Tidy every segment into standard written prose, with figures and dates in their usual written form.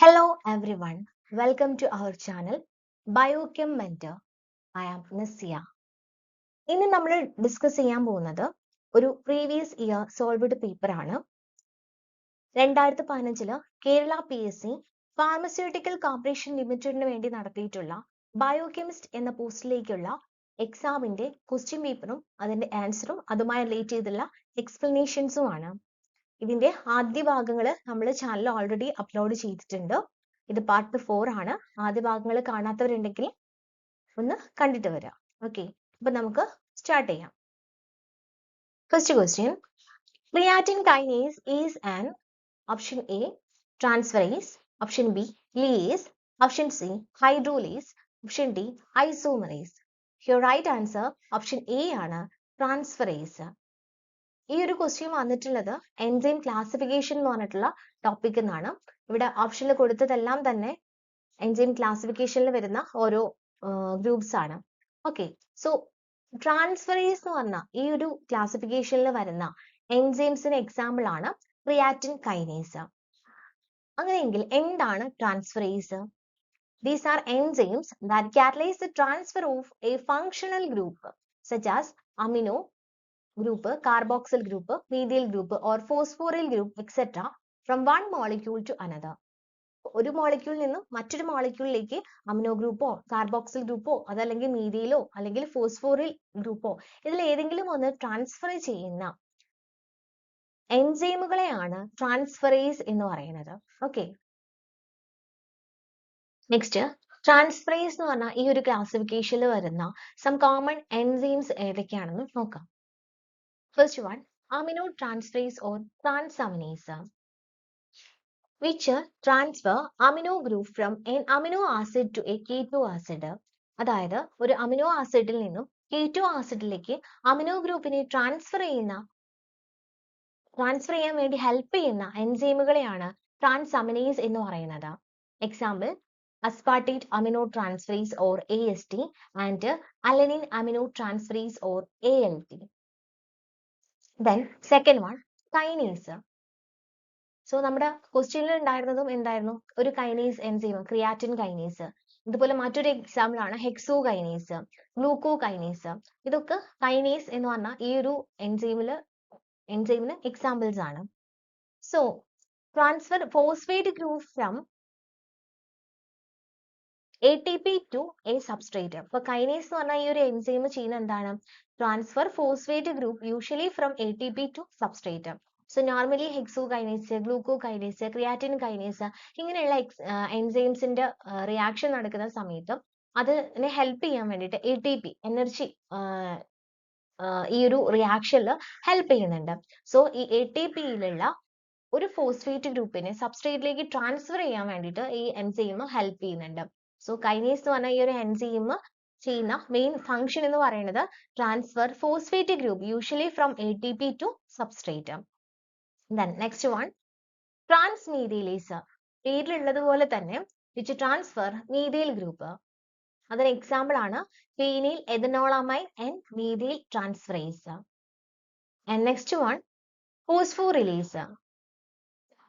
Hello everyone, welcome to our channel Biochem Mentor. I am Nisya. ഇന്ന് നമ്മൾ discuss ചെയ്യാൻ പോകുന്നത് ഒരു പ്രീവിയസ് ഇയർ സോൾവ്ഡ് പേപ്പർ ആണ്. 2015 കേരള PSC ഫാർമസ്യൂട്ടിക്കൽ കോർപ്പറേഷൻ ലിമിറ്റഡിന് വേണ്ടി നടത്തിയിട്ടുള്ള ബയോകെമിസ്റ്റ് എന്ന പോസ്റ്റിലേക്കുള്ള എക്സാമിന്റെ ക്വസ്റ്റ്യൻ പേപ്പറും അതിന്റെ ആൻസറും അതുമായി റിലേറ്റ് ചെയ്തുള്ള എക്സ്പ്ലനേഷൻസും ആണ്. ഇതിന്റെ ആദ്യ ഭാഗങ്ങൾ നമ്മൾ ചാനൽ ഓൾറെഡി അപ്ലോഡ് ചെയ്തിട്ടുണ്ട്. ഇത് പാർട്ട് 4 ആണ്. ആദ്യ ഭാഗങ്ങൾ കാണാത്തവരുണ്ടെങ്കിൽ ഒന്ന് കണ്ടിട്ട് വരാം. ഓക്കെ, അപ്പൊ നമുക്ക് സ്റ്റാർട്ട് ചെയ്യാം. First question, creatine kinase is an option A transferase, option B lyase, option C hydrolase, option D isomerase. Your right answer option A ആണ്, ട്രാൻസ്ഫറേസ്. ഈ ഒരു ക്വസ്റ്റ്യൻ വന്നിട്ടുള്ളത് എൻസൈം ക്ലാസിഫിക്കേഷൻ എന്ന് പറഞ്ഞിട്ടുള്ള ടോപ്പിക് എന്നാണ്. ഇവിടെ ഓപ്ഷനിൽ കൊടുത്തതെല്ലാം തന്നെ എൻസൈം ക്ലാസിഫിക്കേഷനിൽ വരുന്ന ഓരോ ഗ്രൂപ്പ്സ് ആണ്. ഓക്കെ, സോ ട്രാൻസ്ഫറേസ് എന്ന് പറഞ്ഞ ഈ ഒരു ക്ലാസിഫിക്കേഷനിൽ വരുന്ന എൻസൈംസിന് എക്സാമ്പിൾ ആണ് ക്രിയാറ്റിൻ കൈനേസ്. അങ്ങനെയെങ്കിൽ എന്താണ് transferase? These are enzymes that catalyze the transfer of a functional group such as amino group, carboxyl group, methyl group or phosphoryl group etc. from one molecule to another. ഒരു മോളിക്യൂളിൽ നിന്നും മറ്റൊരു മോളിക്യൂളിലേക്ക് amino ഗ്രൂപ്പോ carboxyl ഗ്രൂപ്പോ അതല്ലെങ്കിൽ മീഥൈലോ അല്ലെങ്കിൽ ഫോസ്ഫോറിൽ ഗ്രൂപ്പോ ഇതിൽ ഏതെങ്കിലും ഒന്ന് transfer ചെയ്യുന്ന എൻസൈമുകളെയാണ് transferase എന്ന് പറയുന്നത്. ഓക്കെ, നെക്സ്റ്റ്, ട്രാൻസ്ഫറേസ് എന്ന് പറഞ്ഞാൽ ഈ ഒരു ക്ലാസിഫിക്കേഷനിൽ വരുന്ന സം കോമൺ എൻസൈംസ് ഏതൊക്കെയാണെന്ന് നോക്കാം. First one, amino transferase or transaminase, which transfer amino group from an amino acid to a keto acid. അതായത് ഒരു അമിനോ ആസിഡിൽ നിന്നും കീറ്റോ ആസിഡിലേക്ക് അമിനോ ഗ്രൂപ്പിനെ ട്രാൻസ്ഫർ ചെയ്യാൻ വേണ്ടി ഹെൽപ്പ് ചെയ്യുന്ന എൻസൈമുകളെയാണ് ട്രാൻസാമിനേസ് എന്ന് പറയുന്നത്. Example, aspartate aminotransferase or AST and alanine aminotransferase or ALT. Then second one, kinase. So നമ്മുടെ ക്വസ്റ്റ്യനിൽ ഉണ്ടായിരുന്നതും എന്തായിരുന്നു? ഒരു കൈനേസ് എൻസൈം, ക്രിയാറ്റിൻ കൈനേസ്. ഇതുപോലെ മറ്റൊരു എക്സാമ്പിൾ ആണ് ഹെക്സോ കൈനേസ്, ഗ്ലൂക്കോ കൈനേസ്. ഇതൊക്കെ കൈനേസ് എന്ന് പറഞ്ഞ ഈ ഒരു എൻസൈമിന് എക്സാമ്പിൾസ് ആണ്. So transfer phosphate group from ATP to a substrate. അപ്പൊ കൈനേസ് എന്ന് പറഞ്ഞാൽ ഈ ഒരു എൻസൈം ചെയ്യുന്ന എന്താണ്? Transfer phosphate group usually from ATP to substrate. So normally hexokinase, glucokinase, creatine kinase ഇങ്ങനെയുള്ള എൻസൈംസിന്റെ റിയാക്ഷൻ നടക്കുന്ന സമയത്ത് അതിനെ ഹെൽപ്പ് ചെയ്യാൻ വേണ്ടിയിട്ട് ATP എനർജി ഈ ഒരു റിയാക്ഷനിൽ ഹെൽപ്പ് ചെയ്യുന്നുണ്ട്. സോ ഈ ATPയിലുള്ള ഒരു ഫോസ്ഫേറ്റ് ഗ്രൂപ്പിനെ സബ്സ്ട്രേറ്റിലേക്ക് ട്രാൻസ്ഫർ ചെയ്യാൻ വേണ്ടിയിട്ട് ഈ എൻസൈം ഹെൽപ്പ് ചെയ്യുന്നുണ്ട്. സോ കൈനേസ് എന്ന് പറഞ്ഞാൽ ഈ ഒരു എൻസൈം ചെയ്യുന്ന മെയിൻ ഫംഗ്ഷൻ എന്ന് പറയുന്നത് transfer phosphate group usually from ATP to substrate. Then next one, transmethylase. പേരിലുള്ളതുപോലെ തന്നെ which transfer methyl group. അതിന് എക്സാമ്പിൾ ആണ് phenyl ethanolamine and methyl transferase. And next one, phosphorylase,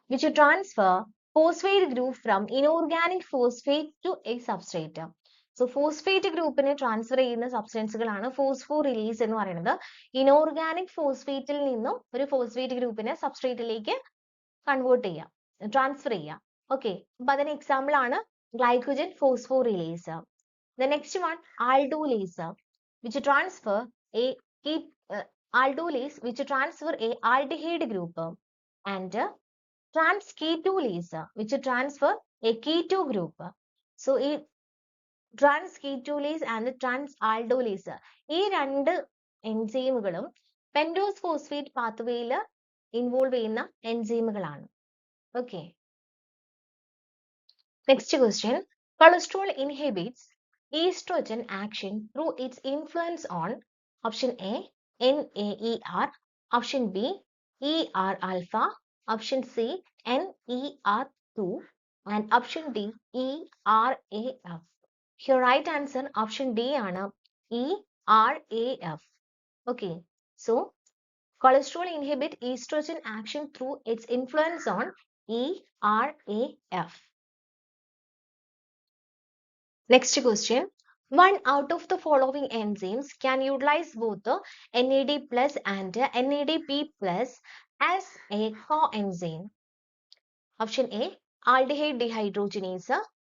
which transfer phosphate group from inorganic phosphate to a substrate. So phosphate ഗ്രൂപ്പിനെ transfer ചെയ്യുന്ന സബ്സ്റ്റൻസുകളാണ് ഫോസ്ഫോറിലീസ് എന്ന് പറയുന്നത്. Inorganic ഫോസ്ഫേറ്റിൽ നിന്നും ഒരു ഫോസ്ഫേറ്റ് ഗ്രൂപ്പിനെ സബ്സ്ട്രേറ്റിലേക്ക് കൺവേർട്ട് ചെയ്യാം, ട്രാൻസ്ഫർ ചെയ്യാം. ഓക്കെ, അപ്പൊ അതിന് എക്സാമ്പിൾ ആണ് glycogen ഫോസ്ഫോറിലേസ്. The next one, aldolase, which transfer a aldolase which transfer a aldehyde group, and transketolase which transfer a keto group. So ഈ transketolase and transaldolase ഈ രണ്ട് എൻസൈമുകളും പെൻഡോസ് ഫോസ്ഫേറ്റ് പാത്വേയിൽ ഇൻവോൾവ് ചെയ്യുന്ന എൻസൈമുകളാണ്. Okay, next question, cholesterol inhibits estrogen action through its influence on option A NAER, option B ER alpha, option C NER2 and option D ERAF. Your right answer option D ആണ്, ERAF. Okay, so cholesterol inhibit estrogen action through its influence on ERAF. Next question. One out of the following enzymes can utilize both the NAD plus and NADP plus as a coenzyme. Option A, aldehyde dehydrogenase.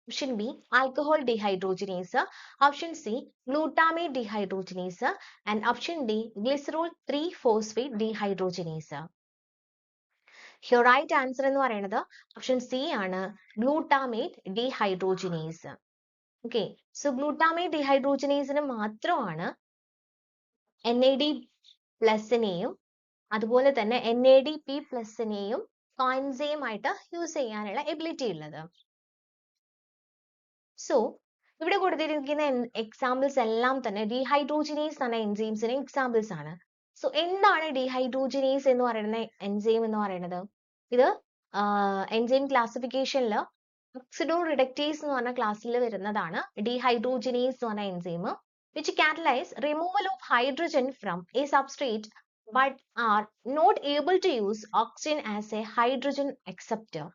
Option B, alcohol dehydrogenase. Option C, glutamate dehydrogenase. And option D, glycerol 3-phosphate dehydrogenase. Here right answer എന്ന് പറയുന്നത് option C ആണ്, glutamate dehydrogenase. Okay, so glutamate dehydrogenase മാത്രമാണ് NAD പ്ലസിനെയും അതുപോലെ തന്നെ NADP പ്ലസിനെയും coenzyme ആയിട്ട് use ചെയ്യാനുള്ള ability ഉള്ളത്. So ഇവിടെ കൊടുത്തിരിക്കുന്ന എക്സാമ്പിൾസ് എല്ലാം തന്നെ ഡീഹൈഡ്രോജനേസ് എന്ന എൻസൈംസിന് എക്സാമ്പിൾസ് ആണ്. സോ എന്താണ് ഡീഹൈഡ്രോജനേസ് എന്ന് പറയുന്ന എൻസൈം എന്ന് പറയുന്നത്? ഇത് എൻസൈം ക്ലാസിഫിക്കേഷനിൽ ഓക്സിഡോറിഡക്റ്റേസ് എന്ന് പറഞ്ഞ ക്ലാസ്സിൽ വരുന്നതാണ് ഡീഹൈഡ്രോജനേസ് എന്ന് പറഞ്ഞ enzyme, which catalyze removal of hydrogen from a substrate but are not able to use oxygen as a hydrogen acceptor.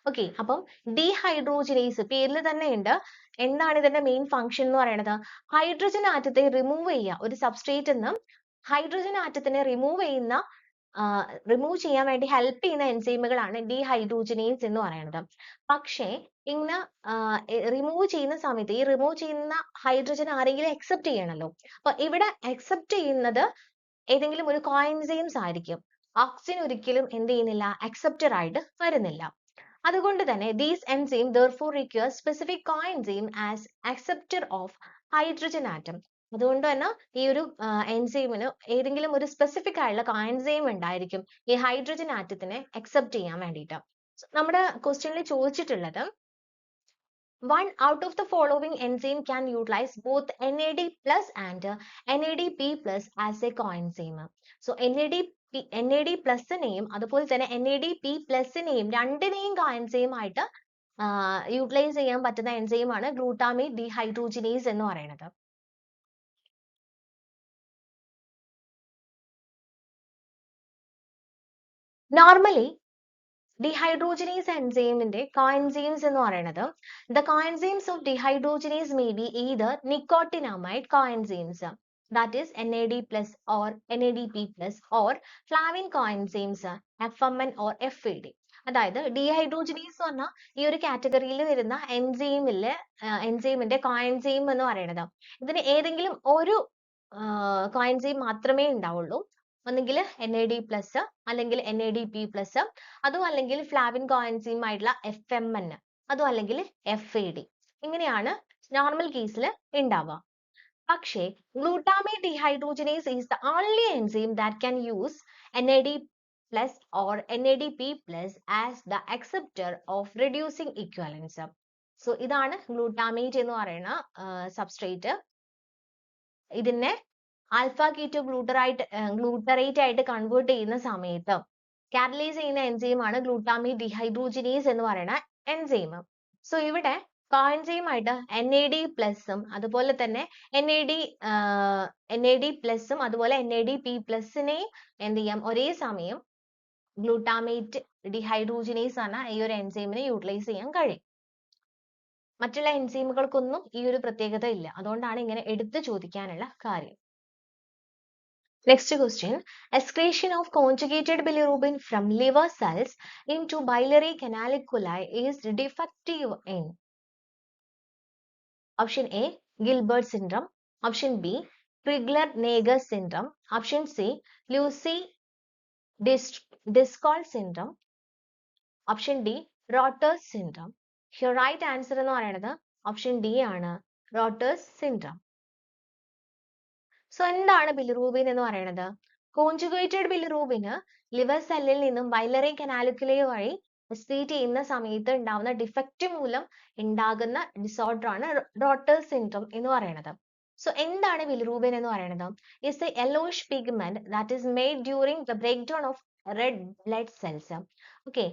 Okay, അപ്പം ഡീഹൈഡ്രോജനേസ് പേരിൽ തന്നെ ഉണ്ട്. എന്താണ് ഇതിന്റെ മെയിൻ ഫംഗ്ഷൻ എന്ന് പറയുന്നത്? ഹൈഡ്രജൻ ആറ്റത്തെ റിമൂവ് ചെയ്യുക. ഒരു സബ്സ്ട്രേറ്റിൽ നിന്ന് ഹൈഡ്രജൻ ആറ്റത്തിനെ റിമൂവ് ചെയ്യാൻ വേണ്ടി ഹെൽപ്പ് ചെയ്യുന്ന എൻസൈമുകളാണ് ഡീഹൈഡ്രോജനേസ് എന്ന് പറയുന്നത്. പക്ഷേ ഇങ്ങനെ റിമൂവ് ചെയ്യുന്ന സമയത്ത് ഈ റിമൂവ് ചെയ്യുന്ന ഹൈഡ്രജൻ ആരെങ്കിലും അക്സെപ്റ്റ് ചെയ്യണമല്ലോ. അപ്പൊ ഇവിടെ അക്സെപ്റ്റ് ചെയ്യുന്നത് ഏതെങ്കിലും ഒരു കോഎൻസൈംസ് ആയിരിക്കും. ഓക്സിജൻ ഒരിക്കലും എന്ത് ചെയ്യുന്നില്ല, അക്സെപ്റ്റർ ആയിട്ട് വരുന്നില്ല. അതുകൊണ്ട് തന്നെ these enzyme therefore require specific coenzyme as acceptor of hydrogen atom. അതുകൊണ്ട് തന്നെ ഈ ഒരു എൻസൈമിന് ഏതെങ്കിലും ഒരു സ്പെസിഫിക് ആയിട്ടുള്ള കോഎൻസൈം ഉണ്ടായിരിക്കും ഈ ഹൈഡ്രജൻ ആറ്റത്തിനെ അക്സെപ്റ്റ് ചെയ്യാൻ വേണ്ടിയിട്ട്. നമ്മുടെ ക്വസ്റ്റ്യനിൽ ചോദിച്ചിട്ടുള്ളത് one out of the following enzyme can utilize both NAD plus and NADP plus as a coenzyme. So NAD പ്ലസിനെയും അതുപോലെ തന്നെ NADP പ്ലസിനെയും രണ്ടിനെയും കോഎൻസൈം ആയിട്ട് യൂട്ടിലൈസ് ചെയ്യാൻ പറ്റുന്ന എൻസൈം ആണ് ഗ്ലൂട്ടാമേറ്റ് ഡീഹൈഡ്രോജനേസ് എന്ന് പറയുന്നത്. നോർമലി dehydrogenase എൻസൈമിന്റെ coenzymes എന്ന് പറയുന്നത് the coenzymes of dehydrogenase may be either nicotinamide coenzymes, that is NAD plus or NADP plus, or flavin coenzymes FMN or FAD. അതായത് ഡീഹൈഡ്രോജനേസ് എന്ന് പറഞ്ഞാൽ ഈ ഒരു കാറ്റഗറിയിൽ വരുന്ന എൻസൈമിന്റെ കോഎൻസൈം എന്ന് പറയുന്നത് ഇതിന് ഏതെങ്കിലും ഒരു കോഎൻസൈം മാത്രമേ ഉണ്ടാവുള്ളൂ. ഒന്നെങ്കിൽ NAD പ്ലസ് അല്ലെങ്കിൽ NADP പ്ലസ്, അതും അല്ലെങ്കിൽ ഫ്ലാവിൻ കോഎൻസൈം ആയിട്ടുള്ള FMN, അതും അല്ലെങ്കിൽ FAD. ഇങ്ങനെയാണ് നോർമൽ കേസിൽ ഉണ്ടാവുക. പക്ഷേ glutamate dehydrogenase is the only enzyme that can use NAD plus or NADP plus as the acceptor of reducing equivalence. So ഇതാണ് ഗ്ലൂട്ടാമേറ്റ് എന്ന് പറയുന്ന സബ്സ്ട്രേറ്റ്. ഇതിനെ ആൽഫ കീറ്റോ ഗ്ലൂട്ടറേറ്റ് ആയിട്ട് കൺവേർട്ട് ചെയ്യുന്ന സമയത്ത് കാറ്റലൈസ് ചെയ്യുന്ന എൻസൈം ആണ് ഗ്ലൂട്ടാമേറ്റ് ഡീഹൈഡ്രോജനേസ് എന്ന് പറയുന്ന എൻസൈം. സോ ഇവിടെ കോഎൻസൈം ആയിട്ട് NAD പ്ലസും അതുപോലെ തന്നെ NAD പ്ലസും അതുപോലെ NADP പ്ലസിനെയും എന്ത് ചെയ്യാം, ഒരേ സമയം ഗ്ലൂട്ടാമേറ്റ് ഡീഹൈഡ്രോജനേസ് ആണ് ഈ ഒരു എൻസൈമിനെ യൂട്ടിലൈസ് ചെയ്യാൻ കഴിയും. മറ്റുള്ള എൻസൈമുകൾക്കൊന്നും ഈ ഒരു പ്രത്യേകത ഇല്ല. അതുകൊണ്ടാണ് ഇങ്ങനെ എടുത്തു ചോദിക്കാനുള്ള കാര്യം. Next question. Excretion of conjugated bilirubin from liver cells into biliary canaliculi is defective in option A, Gilbert syndrome, option B, Crigler-Najjar syndrome, option C, Lucey-Driscoll syndrome, option D, Rotter's syndrome. Here right answer എന്ന് പറയുന്നത് option D ആണ്, Rotter's syndrome. So എന്താണ് bilirubin എന്ന് പറയുന്നത്? Conjugated ബിലിറൂബിന് liver സെല്ലിൽ നിന്നും biliary കനാലിക്കുലേ വഴി excrete ചെയ്യുന്ന സമയത്ത് ഉണ്ടാവുന്ന ഡിഫക്റ്റ് മൂലം ഉണ്ടാകുന്ന ഡിസോർഡർ ആണ് റോട്ടേഴ്സ് സിൻഡ്രോം എന്ന് പറയുന്നത്. സോ എന്താണ് ബിലിറൂബിൻ എന്ന് പറയുന്നത്? It's a yellowish pigment that is made during the break down of red blood cells. Okay,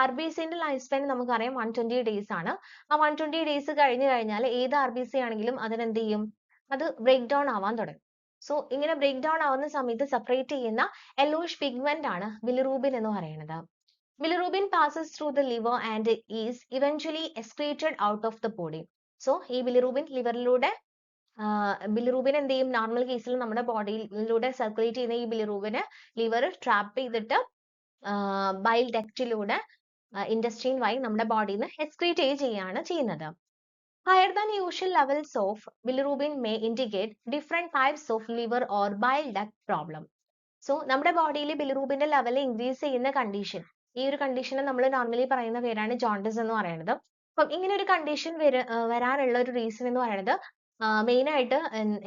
RBCന്റെ ലൈഫ് സ്പാൻ നമുക്കറിയാം 120 ഡേയ്സ് ആണ്. ആ 120 ഡേയ്സ് കഴിഞ്ഞു കഴിഞ്ഞാൽ ഏത് RBC ആണെങ്കിലും അതിനെന്ത് ചെയ്യും, അത് ബ്രേക്ക് ഡൗൺ ആവാൻ തുടങ്ങും. സോ ഇങ്ങനെ ബ്രേക്ക് ഡൗൺ ആവുന്ന സമയത്ത് സെപ്പറേറ്റ് ചെയ്യുന്ന യെല്ലോയിഷ് പിഗ്മെന്റ് ആണ് ബിലിറൂബിൻ എന്ന് പറയുന്നത്. Bilirubin passes through the liver and is eventually excreted out of the body. So ഈ ബിലിറൂബിൻ ലിവറിലൂടെ ബിലിറൂബിൻ എന്ത് ചെയ്യും, നോർമൽ കേസിൽ നമ്മുടെ ബോഡിയിലൂടെ സർക്കുലേറ്റ് ചെയ്യുന്ന ഈ ബിലിറൂബിനെ ലിവർ ട്രാപ്പ് ചെയ്തിട്ട് ബൈൽ ഡക്റ്റിലൂടെ ഇൻഡസ്ട്രീൻ വഴി നമ്മുടെ ബോഡിയിൽ നിന്ന് എക്സ്ക്രീറ്റ് ചെയ്യുകയാണ് ചെയ്യുന്നത്. Higher than usual levels of bilirubin may indicate different types of liver or bile duct problem. So നമ്മുടെ ബോഡിയിൽ ബിലിറൂബിന്റെ ലെവൽ ഇൻക്രീസ് ചെയ്യുന്ന കണ്ടീഷൻ, ഈ ഒരു കണ്ടീഷനെ നമ്മൾ നോർമലി പറയുന്ന പേരാണ് ജോണ്ടിസ് എന്ന് പറയുന്നത്. അപ്പം ഇങ്ങനെ ഒരു കണ്ടീഷൻ വരാനുള്ള ഒരു റീസൺ എന്ന് പറയുന്നത് മെയിൻ ആയിട്ട്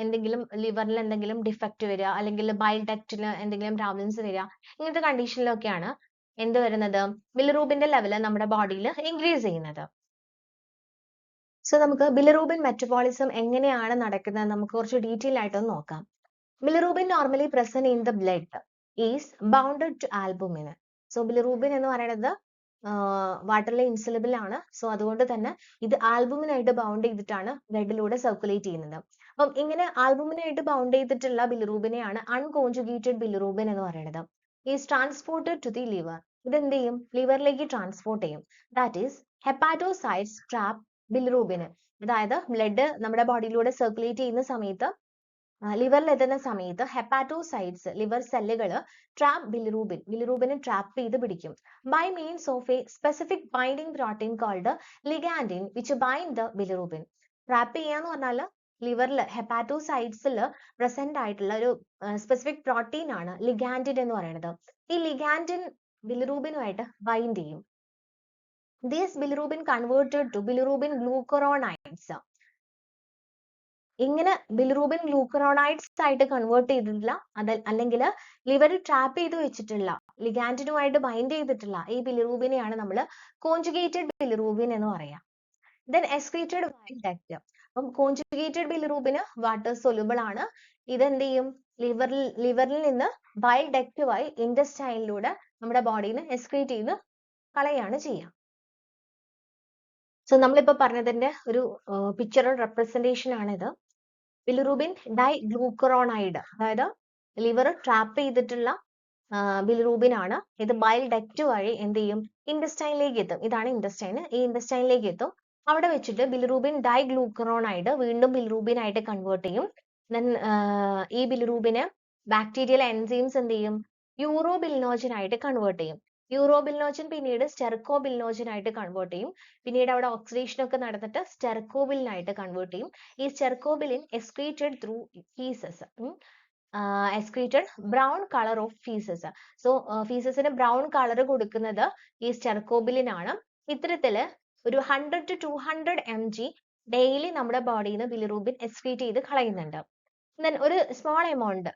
എന്തെങ്കിലും ലിവറിൽ എന്തെങ്കിലും ഡിഫക്റ്റ് വരിക, അല്ലെങ്കിൽ ബൈൽ ഡക്റ്റിൽ എന്തെങ്കിലും പ്രോബ്ലംസ് വരിക, ഇങ്ങനത്തെ കണ്ടീഷനിലൊക്കെയാണ് എന്ത് വരുന്നത്, ബിലിറൂബിന്റെ ലെവൽ നമ്മുടെ ബോഡിയിൽ ഇൻക്രീസ് ചെയ്യുന്നത്. സോ നമുക്ക് ബിലിറൂബിൻ മെറ്റബോളിസം എങ്ങനെയാണ് നടക്കുന്നത് നമുക്ക് കുറച്ച് ഡീറ്റെയിൽ ആയിട്ടൊന്ന് നോക്കാം. Bilirubin normally present in the blood is bounded to albumin. So bilirubin എന്ന് പറയുന്നത് വാട്ടറിലെ ഇൻസൊല്യൂബിൾ ആണ്. സോ അതുകൊണ്ട് തന്നെ ഇത് ആൽബുമിനായിട്ട് ബൗണ്ട് ചെയ്തിട്ടാണ് ബ്ലഡിലൂടെ സർക്കുലേറ്റ് ചെയ്യുന്നത്. അപ്പം ഇങ്ങനെ ആൽബുമിനായിട്ട് ബൗണ്ട് ചെയ്തിട്ടുള്ള ബിലിറൂബിനെയാണ് അൺകോൺജുഗേറ്റഡ് ബിലിറൂബിൻ എന്ന് പറയുന്നത്. Is transported to the liver. ഇത് എന്ത് ചെയ്യും, ലിവറിലേക്ക് ട്രാൻസ്പോർട്ട് ചെയ്യും. ദാറ്റ് ഈസ് ഹെപ്പാറ്റോസൈറ്റ്സ് ട്രാപ്പ് ബിലിറൂബിന്. അതായത് ബ്ലഡ് നമ്മുടെ ബോഡിയിലൂടെ സർക്കുലേറ്റ് ചെയ്യുന്ന സമയത്ത് ലിവറിൽ എത്തുന്ന സമയത്ത് ഹെപ്പാറ്റോസൈറ്റ്സ് ലിവർ സെല്ലുകൾ ട്രാപ്പ് ബിലിറൂബിനെ ട്രാപ്പ് ചെയ്ത് പിടിക്കും by means of a specific binding protein called ligandin which bind the bilirubin. Trap ചെയ്യാന്ന് പറഞ്ഞാൽ ലിവറിൽ ഹെപ്പാറ്റോസൈറ്റ്സിൽ പ്രസന്റ് ആയിട്ടുള്ള ഒരു സ്പെസിഫിക് പ്രോട്ടീൻ ആണ് ലിഗാൻഡിൻ എന്ന് പറയുന്നത്. ഈ ലിഗാൻഡിൻ ബിലിറൂബിനുമായിട്ട് ബൈൻഡ് ചെയ്യും. These bilirubin converted to bilirubin glucuronides. ഇങ്ങനെ ബിലിറൂബിൻ ഗ്ലൂക്കറോണൈഡ്സ് ആയിട്ട് കൺവേർട്ട് ചെയ്തിട്ടുള്ള അല്ലെങ്കിൽ ലിവർ ട്രാപ്പ് ചെയ്ത് വെച്ചിട്ടുള്ള ലിഗാൻഡിനുമായിട്ട് ബൈൻഡ് ചെയ്തിട്ടുള്ള ഈ ബിലിറൂബിനെയാണ് നമ്മൾ കോൺജുഗേറ്റഡ് ബിലിറൂബിൻ എന്ന് പറയാം. Then excreted bile duct. അപ്പം കോൺജുഗേറ്റഡ് ബിലിറൂബിന് വാട്ടർ സൊല്യൂബിൾ ആണ്. ഇതെന്ത് ചെയ്യും, ലിവറിൽ നിന്ന് ബൈൽ ഡക്റ്റ് വഴി ഇൻഡസ്റ്റൈനിലൂടെ നമ്മുടെ ബോഡിയിൽ നിന്ന് എക്സ്ക്രീറ്റ് ചെയ്ത് കളയാണ് ചെയ്യുക. സോ നമ്മളിപ്പോൾ പറഞ്ഞതിന്റെ ഒരു പിക്ചറൽ റെപ്രസെന്റേഷൻ ആണിത്. ബിലിറൂബിൻ ഡൈഗ്ലൂക്കറോണൈഡ്, അതായത് ലിവർ ട്രാപ്പ് ചെയ്തിട്ടുള്ള ബിലിറൂബിൻ ആണ്. ഇത് ബൈൽ ഡക്റ്റ് വഴി എന്ത് ചെയ്യും, ഇൻഡസ്റ്റൈനിലേക്ക് എത്തും. ഇതാണ് ഇൻഡസ്റ്റൈൻ. ഈ ഇൻഡസ്റ്റൈനിലേക്ക് എത്തും. അവിടെ വെച്ചിട്ട് ബിലിറൂബിൻ ഡൈഗ്ലൂക്കറോണൈഡ് വീണ്ടും ബിലിറൂബിൻ ആയിട്ട് കൺവേർട്ട് ചെയ്യും. ദെൻ ഈ ബിലിറൂബിനെ ബാക്ടീരിയൽ എൻസൈംസ് എന്ത് ചെയ്യും, യൂറോബിലിനോജൻ ആയിട്ട് കൺവേർട്ട് ചെയ്യും. യൂറോബിലിനോജൻ പിന്നീട് സ്റ്റെർക്കോബിലിനോജൻ ആയിട്ട് കൺവേർട്ട് ചെയ്യും. പിന്നീട് അവിടെ ഓക്സിഡേഷൻ ഒക്കെ നടന്നിട്ട് സ്റ്റെർക്കോബിലിനായിട്ട് കൺവേർട്ട് ചെയ്യും. ഈ stercobilin excreted through faeces, excreted brown colour of faeces. So ഫീസസിന് ബ്രൗൺ കളർ കൊടുക്കുന്നത് ഈ സ്റ്റെർക്കോബിലിൻ ആണ്. ഇത്തരത്തില് ഒരു 100 to 200 mg ഡെയിലി നമ്മുടെ ബോഡിയിൽ നിന്ന് ബിലിറൂബിൻ എക്സ്ക്രീറ്റ് ചെയ്ത് കളയുന്നുണ്ട്. ദെൻ ഒരു സ്മോൾ എമൗണ്ട്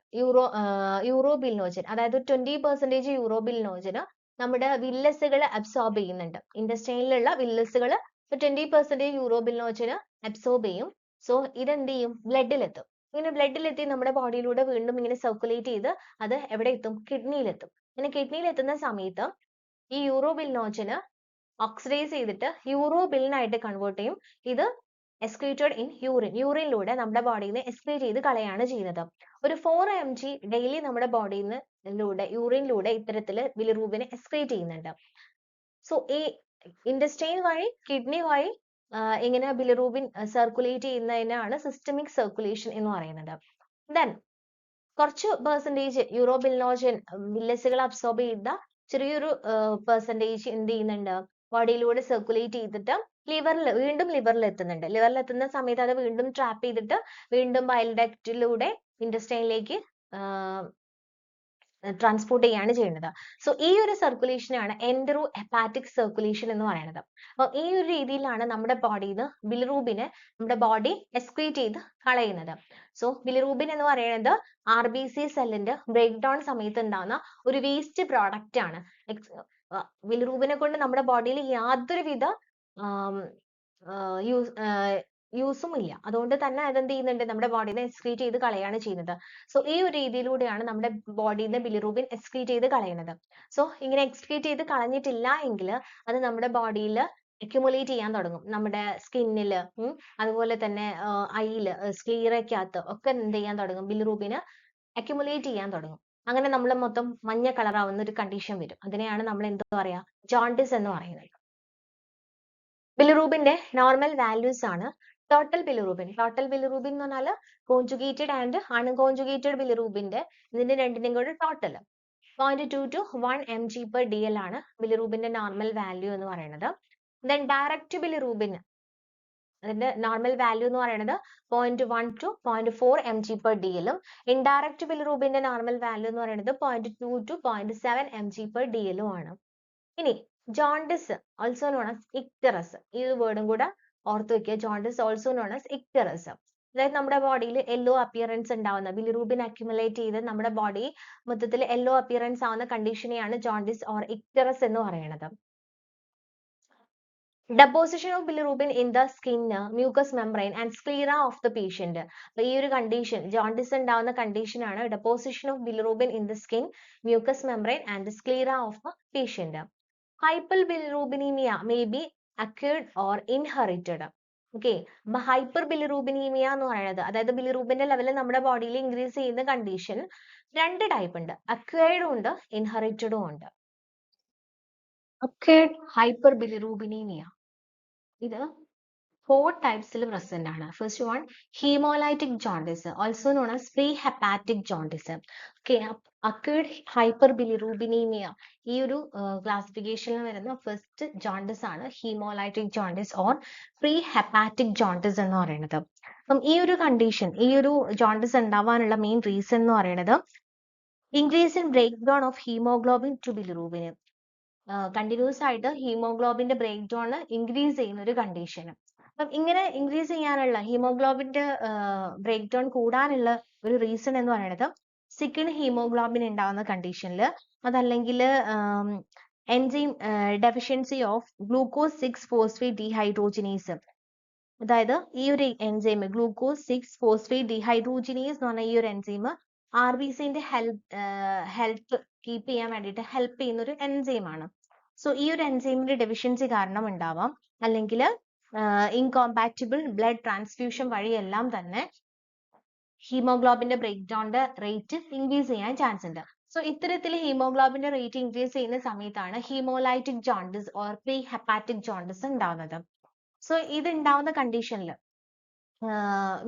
യൂറോബിലിനോജൻ, അതായത് 20% യൂറോബിലിനോജന് നമ്മുടെ വില്ലസുകൾ അബ്സോർബ് ചെയ്യുന്നുണ്ട്. ഇൻഡസ്റ്റൈനിലുള്ള വില്ലസുകൾ 20% യൂറോബിലിനോജന് അബ്സോർബ് ചെയ്യും. സോ ഇതെന്ത് ചെയ്യും, ബ്ലഡിലെത്തും. ഇങ്ങനെ ബ്ലഡിലെത്തി നമ്മുടെ ബോഡിയിലൂടെ വീണ്ടും ഇങ്ങനെ സർക്കുലേറ്റ് ചെയ്ത് അത് എവിടെ എത്തും, കിഡ്നിയിലെത്തും. ഇങ്ങനെ കിഡ്നിയിലെത്തുന്ന സമയത്ത് ഈ യൂറോബിലിനോജന് ഓക്സിഡൈസ് ചെയ്തിട്ട് യൂറോബിലിനായിട്ട് കൺവേർട്ട് ചെയ്യും. ഇത് എക്സ്ക്രീറ്റഡ് ഇൻ യൂറിനിലൂടെ നമ്മുടെ ബോഡിയിൽ നിന്ന് എക്സ്ക്രീറ്റ് ചെയ്ത് കളയാണ് ചെയ്യുന്നത്. ഒരു 4 mg ഡെയിലി നമ്മുടെ ബോഡിയിൽ നിന്ന് യൂറിനിലൂടെ ഇത്തരത്തിൽ ബിലിറൂബിനെ എക്സ്ക്രീറ്റ് ചെയ്യുന്നുണ്ട്. സോ ഈ ഇൻഡസ്റ്റൈൻ വഴി കിഡ്നി വഴി ഇങ്ങനെ ബിലിറൂബിൻ സർക്കുലേറ്റ് ചെയ്യുന്നതിനാണ് സിസ്റ്റമിക് സർക്കുലേഷൻ എന്ന് പറയുന്നത്. ദെൻ കുറച്ച് പെർസെൻറ്റേജ് യൂറോബിലിനോജൻ വില്ലസുകൾ അബ്സോർബ് ചെയ്ത ചെറിയൊരു പെർസെൻറ്റേജ് എന്ത് ചെയ്യുന്നുണ്ട്, ബോഡിയിലൂടെ സർക്കുലേറ്റ് ചെയ്തിട്ട് വീണ്ടും ലിവറിൽ എത്തുന്നുണ്ട്. ലിവറിൽ എത്തുന്ന സമയത്ത് അത് വീണ്ടും ട്രാപ്പ് ചെയ്തിട്ട് വീണ്ടും ബൈൽ ഡക്റ്റിലൂടെ ഇൻഡസ്റ്റൈനിലേക്ക് ട്രാൻസ്പോർട്ട് ചെയ്യാണ് ചെയ്യുന്നത്. സോ ഈ ഒരു സർക്കുലേഷനാണ് എൻഡറോ ഹെപ്പാറ്റിക് സർക്കുലേഷൻ എന്ന് പറയുന്നത്. അപ്പോൾ ഈ ഒരു രീതിയിലാണ് നമ്മുടെ ബോഡിയിൽ നിന്ന് ബിലിറൂബിനെ നമ്മുടെ ബോഡി എക്സ്ക്രീറ്റ് ചെയ്ത് കളയുന്നത്. സോ ബിലിറൂബിൻ എന്ന് പറയുന്നത് RBC സെല്ലിന്റെ ബ്രേക്ക് ഡൗൺ സമയത്ത് ഉണ്ടാകുന്ന ഒരു വേസ്റ്റ് പ്രോഡക്റ്റ് ആണ്. ബിലിറൂബിനെ കൊണ്ട് നമ്മുടെ ബോഡിയിൽ യാതൊരുവിധ യൂസും ഇല്ല. അതുകൊണ്ട് തന്നെ അതെന്ത് ചെയ്യുന്നുണ്ട്, നമ്മുടെ ബോഡിയിൽ നിന്ന് എക്സ്ക്രീറ്റ് ചെയ്ത് കളയാണ് ചെയ്യുന്നത്. സോ ഈ ഒരു രീതിയിലൂടെയാണ് നമ്മുടെ ബോഡിയിൽ നിന്ന് ബിലിറൂബിൻ എക്സ്ക്രീറ്റ് ചെയ്ത് കളയുന്നത്. സോ ഇങ്ങനെ എക്സ്ക്രീറ്റ് ചെയ്ത് കളഞ്ഞിട്ടില്ല എങ്കിൽ അത് നമ്മുടെ ബോഡിയിൽ അക്യുമുലേറ്റ് ചെയ്യാൻ തുടങ്ങും. നമ്മുടെ സ്കിന്നില്, അതുപോലെ തന്നെ ഐയില്, സ്ക്ലീറയ്ക്കകത്ത് ഒക്കെ എന്ത് ചെയ്യാൻ തുടങ്ങും, ബിലിറൂബിന് അക്യുമുലേറ്റ് ചെയ്യാൻ തുടങ്ങും. അങ്ങനെ നമ്മൾ മൊത്തം മഞ്ഞ കളറാവുന്ന ഒരു കണ്ടീഷൻ വരും. അതിനെയാണ് നമ്മൾ എന്താ പറയാ, ജോണ്ടിസ് എന്ന് പറയുന്നത്. ബിലിറൂബിന്റെ നോർമൽ വാല്യൂസ് ആണ് ടോട്ടൽ ബിലിറൂബിൻ എന്ന് പറഞ്ഞാൽ കോൺജുഗേറ്റഡ് ആൻഡ് അൺകോൺജുഗേറ്റഡ് ബിലിറൂബിന്റെ ഇതിന്റെ രണ്ടിന്റെയും കൂടെ ടോട്ടൽ 0.2 to 1 mg/dl ആണ് ബിലിറൂബിന്റെ നോർമൽ വാല്യൂ എന്ന് പറയുന്നത്. ദെൻ ഡയറക്റ്റ് ബിലിറൂബിൻ അതിന്റെ നോർമൽ വാല്യൂ എന്ന് പറയുന്നത് 0.1 to 0.4 mg/dl ഉം ഇൻഡയറക്റ്റ് ബിലിറൂബിന്റെ നോർമൽ വാല്യൂ എന്ന് പറയുന്നത് 0.2 to 0.7 mg/dl ഉം ആണ്. ഇനി ജോണ്ടിസ് ഓൾസോ നോൺ ആസ് ഇക്ടറസ്, ഈ ഒരു വേർഡും കൂടെ ഓർത്ത് വെക്കുക. ജോണ്ടിസ് ഓൾസോ നോൺ ആസ് ഇക്ടറസ്, അതായത് നമ്മുടെ ബോഡിയിൽ യെല്ലോ അപ്പിയറൻസ് ഉണ്ടാവുന്ന ബിലിറൂബിൻ അക്യുമുലേറ്റ് ചെയ്ത് നമ്മുടെ ബോഡി മൊത്തത്തിൽ യെല്ലോ അപ്പിയറൻസ് ആവുന്ന കണ്ടീഷനെയാണ് ജോണ്ടിസ് ഓർ ഇക്ടറസ് എന്ന് പറയുന്നത്. Deposition of bilirubin in the skin, mucous membrane and sclera of the patient. അപ്പൊ ഈ ഒരു കണ്ടീഷൻ ജോണ്ടിസ് ഉണ്ടാവുന്ന കണ്ടീഷൻ ആണ് deposition of bilirubin in the skin, mucous membrane and the sclera of the patient. Hyperbilirubinemia may be acquired or inherited. Okay, അപ്പൊ hyper ബിലിറൂബിനീമിയ എന്ന് പറയുന്നത് അതായത് ബിലിറൂബിന്റെ level നമ്മുടെ ബോഡിയിൽ ഇൻക്രീസ് ചെയ്യുന്ന കണ്ടീഷൻ രണ്ട് ടൈപ്പ് ഉണ്ട്, അക്വയർഡും ഉണ്ട് ഇൻഹെറിറ്റഡും ഉണ്ട്. അക്വയർഡ് ഹൈപ്പർ ബിലിറൂബിനീമിയ ഇത് 4 ടൈപ്സിൽ പ്രസന്റ് ആണ്. First one haemolytic jaundice also known as pre hepatic jaundice. Okay, acquired hyper bilirubinaemia ഈ ഒരു ക്ലാസിഫിക്കേഷനിൽ വരുന്ന ഫസ്റ്റ് ജോണ്ടിസ് ആണ് haemolytic jaundice or pre hepatic jaundice എന്ന് പറയുന്നത്. അപ്പം ഈ ഒരു കണ്ടീഷൻ ഈ ഒരു ജോണ്ടിസ് ഉണ്ടാവാനുള്ള മെയിൻ റീസൺ എന്ന് പറയുന്നത് increase in break down of haemoglobin to bilirubin. Continuous ആയിട്ട് ഹീമോഗ്ലോബിന്റെ ബ്രേക്ക് ഡൗൺ ഇൻക്രീസ് ചെയ്യുന്ന ഒരു കണ്ടീഷൻ. അപ്പം ഇങ്ങനെ ഇൻക്രീസ് ചെയ്യാനുള്ള ഹീമോഗ്ലോബിന്റെ ബ്രേക്ക് ഡൗൺ കൂടാനുള്ള ഒരു റീസൺ എന്ന് പറയുന്നത് സിക്കിൻ ഹീമോഗ്ലോബിൻ ഉണ്ടാവുന്ന കണ്ടീഷനിൽ, അതല്ലെങ്കിൽ enzyme deficiency of glucose six phosphate dehydrogenase, അതായത് ഈ ഒരു എൻസൈം ഗ്ലൂക്കോസ് 6-ഫോസ്ഫേറ്റ് ഡീഹൈഡ്രോജിനേസ് എന്ന് പറഞ്ഞ ഈ ഒരു എൻസൈം RBCന്റെ ഹെൽത്ത് കീപ്പ് ചെയ്യാൻ വേണ്ടിയിട്ട് ഹെൽപ്പ് ചെയ്യുന്ന ഒരു എൻസൈം ആണ്. സോ ഈ ഒരു എൻസൈമിന്റെ ഡെഫിഷ്യൻസി കാരണം ഉണ്ടാവാം, അല്ലെങ്കിൽ ഇൻകോമ്പാറ്റിബിൾ ബ്ലഡ് ട്രാൻസ്ഫ്യൂഷൻ വഴിയെല്ലാം തന്നെ ഹീമോഗ്ലോബിന്റെ ബ്രേക്ക് ഡൗണിന്റെ റേറ്റ് ഇൻക്രീസ് ചെയ്യാൻ ചാൻസ് ഉണ്ട്. സോ ഇത്തരത്തിൽ ഹീമോഗ്ലോബിന്റെ റേറ്റ് ഇൻക്രീസ് ചെയ്യുന്ന സമയത്താണ് haemolytic jaundice or pre hepatic jaundice ഉണ്ടാവുന്നത്. സോ ഇത് ഉണ്ടാവുന്ന കണ്ടീഷനിൽ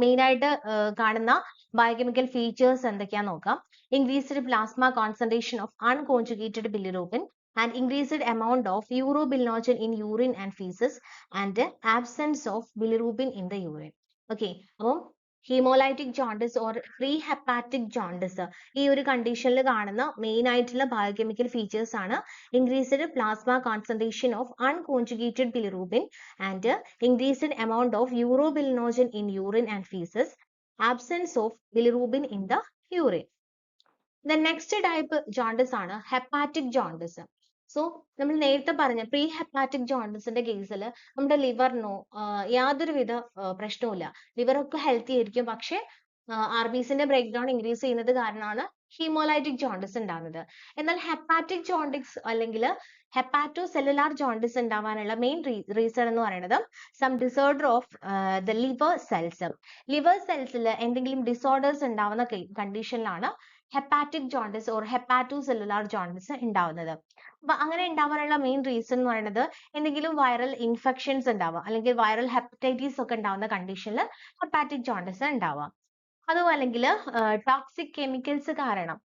മെയിൻ ആയിട്ട് കാണുന്ന ബയോകെമിക്കൽ ഫീച്ചേഴ്സ് എന്തൊക്കെയാന്ന് നോക്കാം. Increased plasma concentration of unconjugated bilirubin and increased amount of urobilinogen in urine and feces and absence of bilirubin in the urine. Okay, അപ്പം haemolytic jaundice or pre hepatic jaundice ഈ ഒരു കണ്ടീഷനിൽ കാണുന്ന main ആയിട്ടുള്ള biochemical features ആണ് increased plasma concentration of unconjugated bilirubin and increased amount of urobilinogen in urine and faeces, absence of bilirubin in the urine. The next type jaundice ആണ് hepatic jaundice. So നമ്മൾ നേരത്തെ പറഞ്ഞ pre hepatic ജോണ്ടിസിന്റെ കേസിൽ നമ്മുടെ ലിവറിനോ യാതൊരുവിധ പ്രശ്നവുമില്ല, ലിവറൊക്കെ healthy ആയിരിക്കും, പക്ഷെ RBCന്റെ ബ്രേക്ക് ഡൗൺ ഇൻക്രീസ് ചെയ്യുന്നത് കാരണമാണ് ഹീമോലൈറ്റിക് ജോണ്ടിസ് ഉണ്ടാകുന്നത്. എന്നാൽ ഹെപ്പാറ്റിക് ജോണ്ടിസ് അല്ലെങ്കിൽ ഹെപ്പാറ്റോ സെല്ലുലാർ ജോണ്ടിസ് ഉണ്ടാവാനുള്ള മെയിൻ റീസൺ എന്ന് പറയുന്നത് some disorder of the liver cells. Liver സെൽസിൽ എന്തെങ്കിലും ഡിസോർഡേഴ്സ് ഉണ്ടാവുന്ന കണ്ടീഷനിലാണ് hepatic jaundice or hepatocellular jaundice ഉണ്ടാവുന്നത്. അപ്പൊ അങ്ങനെ ഉണ്ടാവാനുള്ള മെയിൻ റീസൺ എന്ന് പറയുന്നത് എന്തെങ്കിലും വൈറൽ ഇൻഫെക്ഷൻസ് ഉണ്ടാവാം, അല്ലെങ്കിൽ വൈറൽ ഹെപ്പറ്റൈറ്റിസ് ഒക്കെ ഉണ്ടാവുന്ന കണ്ടീഷനിൽ ഹെപ്പാറ്റിക് ജോണ്ടിസ് ഉണ്ടാവാം. അതും അല്ലെങ്കിൽ ടോക്സിക് കെമിക്കൽസ് കാരണം